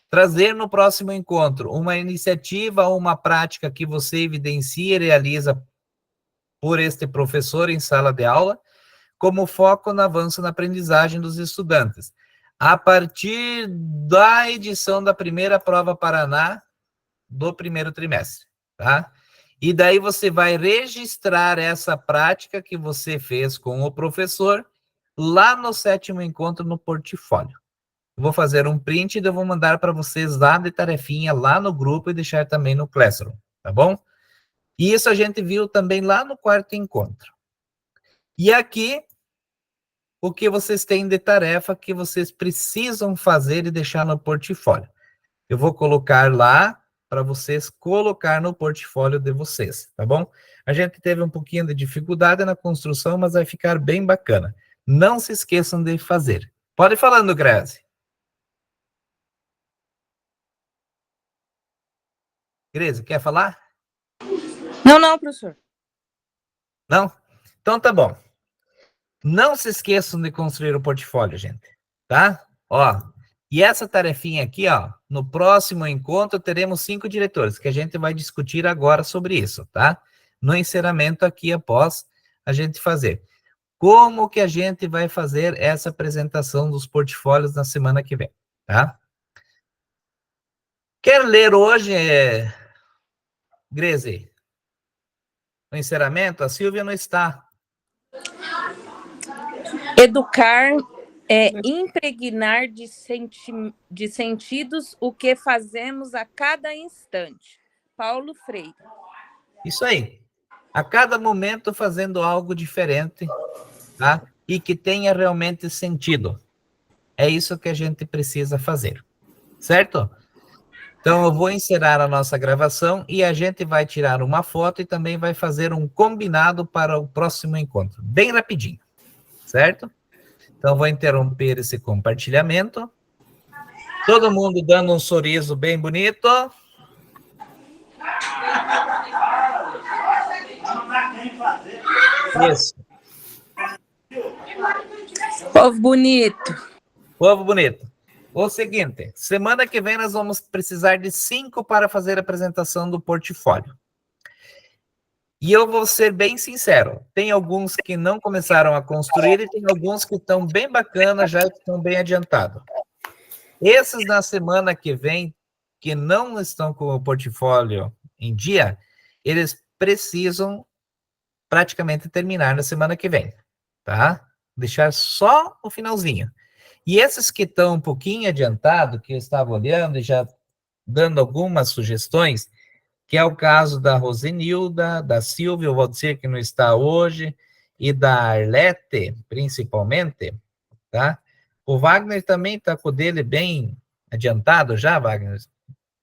Trazer no próximo encontro uma iniciativa ou uma prática que você evidencia e realiza por este professor em sala de aula, como foco no avanço na aprendizagem dos estudantes. A partir da edição da primeira prova Paraná do primeiro trimestre, tá? E daí você vai registrar essa prática que você fez com o professor lá no 7º encontro no portfólio. Eu vou fazer um print e eu vou mandar para vocês lá de tarefinha, lá no grupo e deixar também no Classroom, tá bom? E isso a gente viu também lá no 4º encontro. E aqui, o que vocês têm de tarefa que vocês precisam fazer e deixar no portfólio. Eu vou colocar lá para vocês colocar no portfólio de vocês, tá bom? A gente teve um pouquinho de dificuldade na construção, mas vai ficar bem bacana. Não se esqueçam de fazer. Pode ir falando, Grazi. Grazi, quer falar? Não, professor. Não? Então tá bom. Não se esqueçam de construir o portfólio, gente, tá? Ó, e essa tarefinha aqui, ó, no próximo encontro teremos 5 diretores, que a gente vai discutir agora sobre isso, tá? No encerramento aqui, após a gente fazer. Como que a gente vai fazer essa apresentação dos portfólios na semana que vem, tá? Quer ler hoje, Grazi? No encerramento, a Silvia não está. Educar é impregnar de sentidos o que fazemos a cada instante. Paulo Freire. Isso aí. A cada momento fazendo algo diferente, tá? E que tenha realmente sentido. É isso que a gente precisa fazer. Certo? Então, eu vou encerrar a nossa gravação e a gente vai tirar uma foto e também vai fazer um combinado para o próximo encontro. Bem rapidinho. Certo? Então, vou interromper esse compartilhamento. Todo mundo dando um sorriso bem bonito. Isso. Povo bonito. Povo bonito. O seguinte, semana que vem nós vamos precisar de 5 para fazer a apresentação do portfólio. E eu vou ser bem sincero, tem alguns que não começaram a construir e tem alguns que estão bem bacanas, já estão bem adiantados. Esses na semana que vem, que não estão com o portfólio em dia, eles precisam praticamente terminar na semana que vem, tá? Deixar só o finalzinho. E esses que estão um pouquinho adiantados, que eu estava olhando e já dando algumas sugestões, que é o caso da Rosenilda, da Silvia, o Valdir, que não está hoje, e da Arlete, principalmente, tá? O Wagner também está com o dele bem adiantado já, Wagner,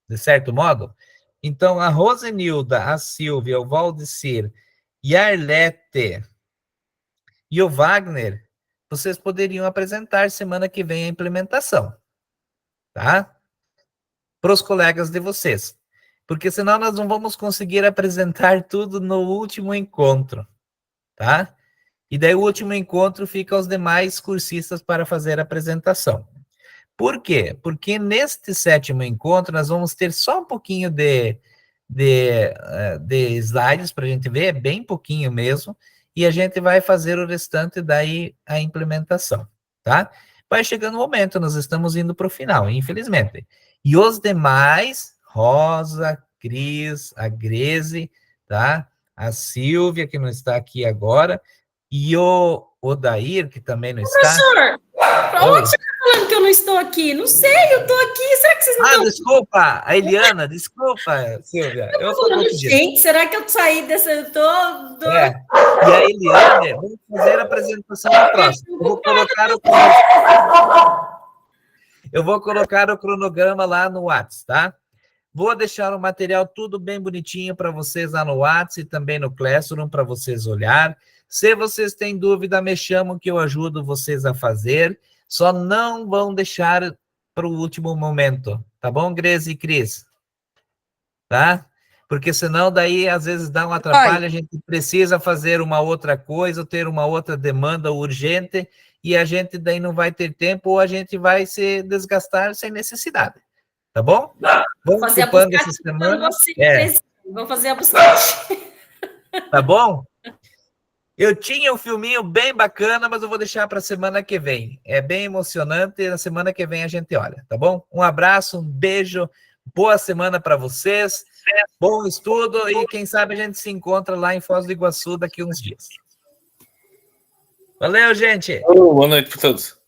de certo modo. Então, a Rosenilda, a Silvia, o Valdecir e a Arlete e o Wagner, vocês poderiam apresentar semana que vem a implementação, tá? Para os colegas de vocês. Porque senão nós não vamos conseguir apresentar tudo no último encontro, tá? E daí o último encontro fica aos demais cursistas para fazer a apresentação. Por quê? Porque neste 7º encontro nós vamos ter só um pouquinho de slides para a gente ver, bem pouquinho mesmo, e a gente vai fazer o restante daí a implementação, tá? Vai chegando o momento, nós estamos indo para o final, infelizmente. E os demais, Rosa, Cris, a Greze, tá? A Silvia, que não está aqui agora, e o Odair, que também não está. Professor, pra onde você está falando que eu não estou aqui? Não sei, eu estou aqui. Será que vocês não estão... Desculpa, a Eliana, desculpa, Silvia. Eu tô falando, gente, será que eu saí dessa... Eu tô... É. E a Eliane, vamos fazer a apresentação no próximo. Eu vou colocar o cronograma lá no WhatsApp, tá? Vou deixar o material tudo bem bonitinho para vocês lá no WhatsApp e também no Classroom para vocês olhar. Se vocês têm dúvida, me chamam que eu ajudo vocês a fazer. Só não vão deixar para o último momento, tá bom, Greze e Cris? Tá? Porque senão daí às vezes dá um atrapalho, a gente precisa fazer uma outra coisa, ter uma outra demanda urgente, e a gente daí não vai ter tempo, ou a gente vai se desgastar sem necessidade. Tá bom? Vamos fazer ocupando essa semana. Vamos fazer a busca. Tá bom? Eu tinha um filminho bem bacana, mas eu vou deixar para a semana que vem. É bem emocionante, na semana que vem a gente olha, tá bom? Um abraço, um beijo, boa semana para vocês, bom estudo e quem sabe a gente se encontra lá em Foz do Iguaçu daqui uns dias. Valeu, gente! Boa noite para todos.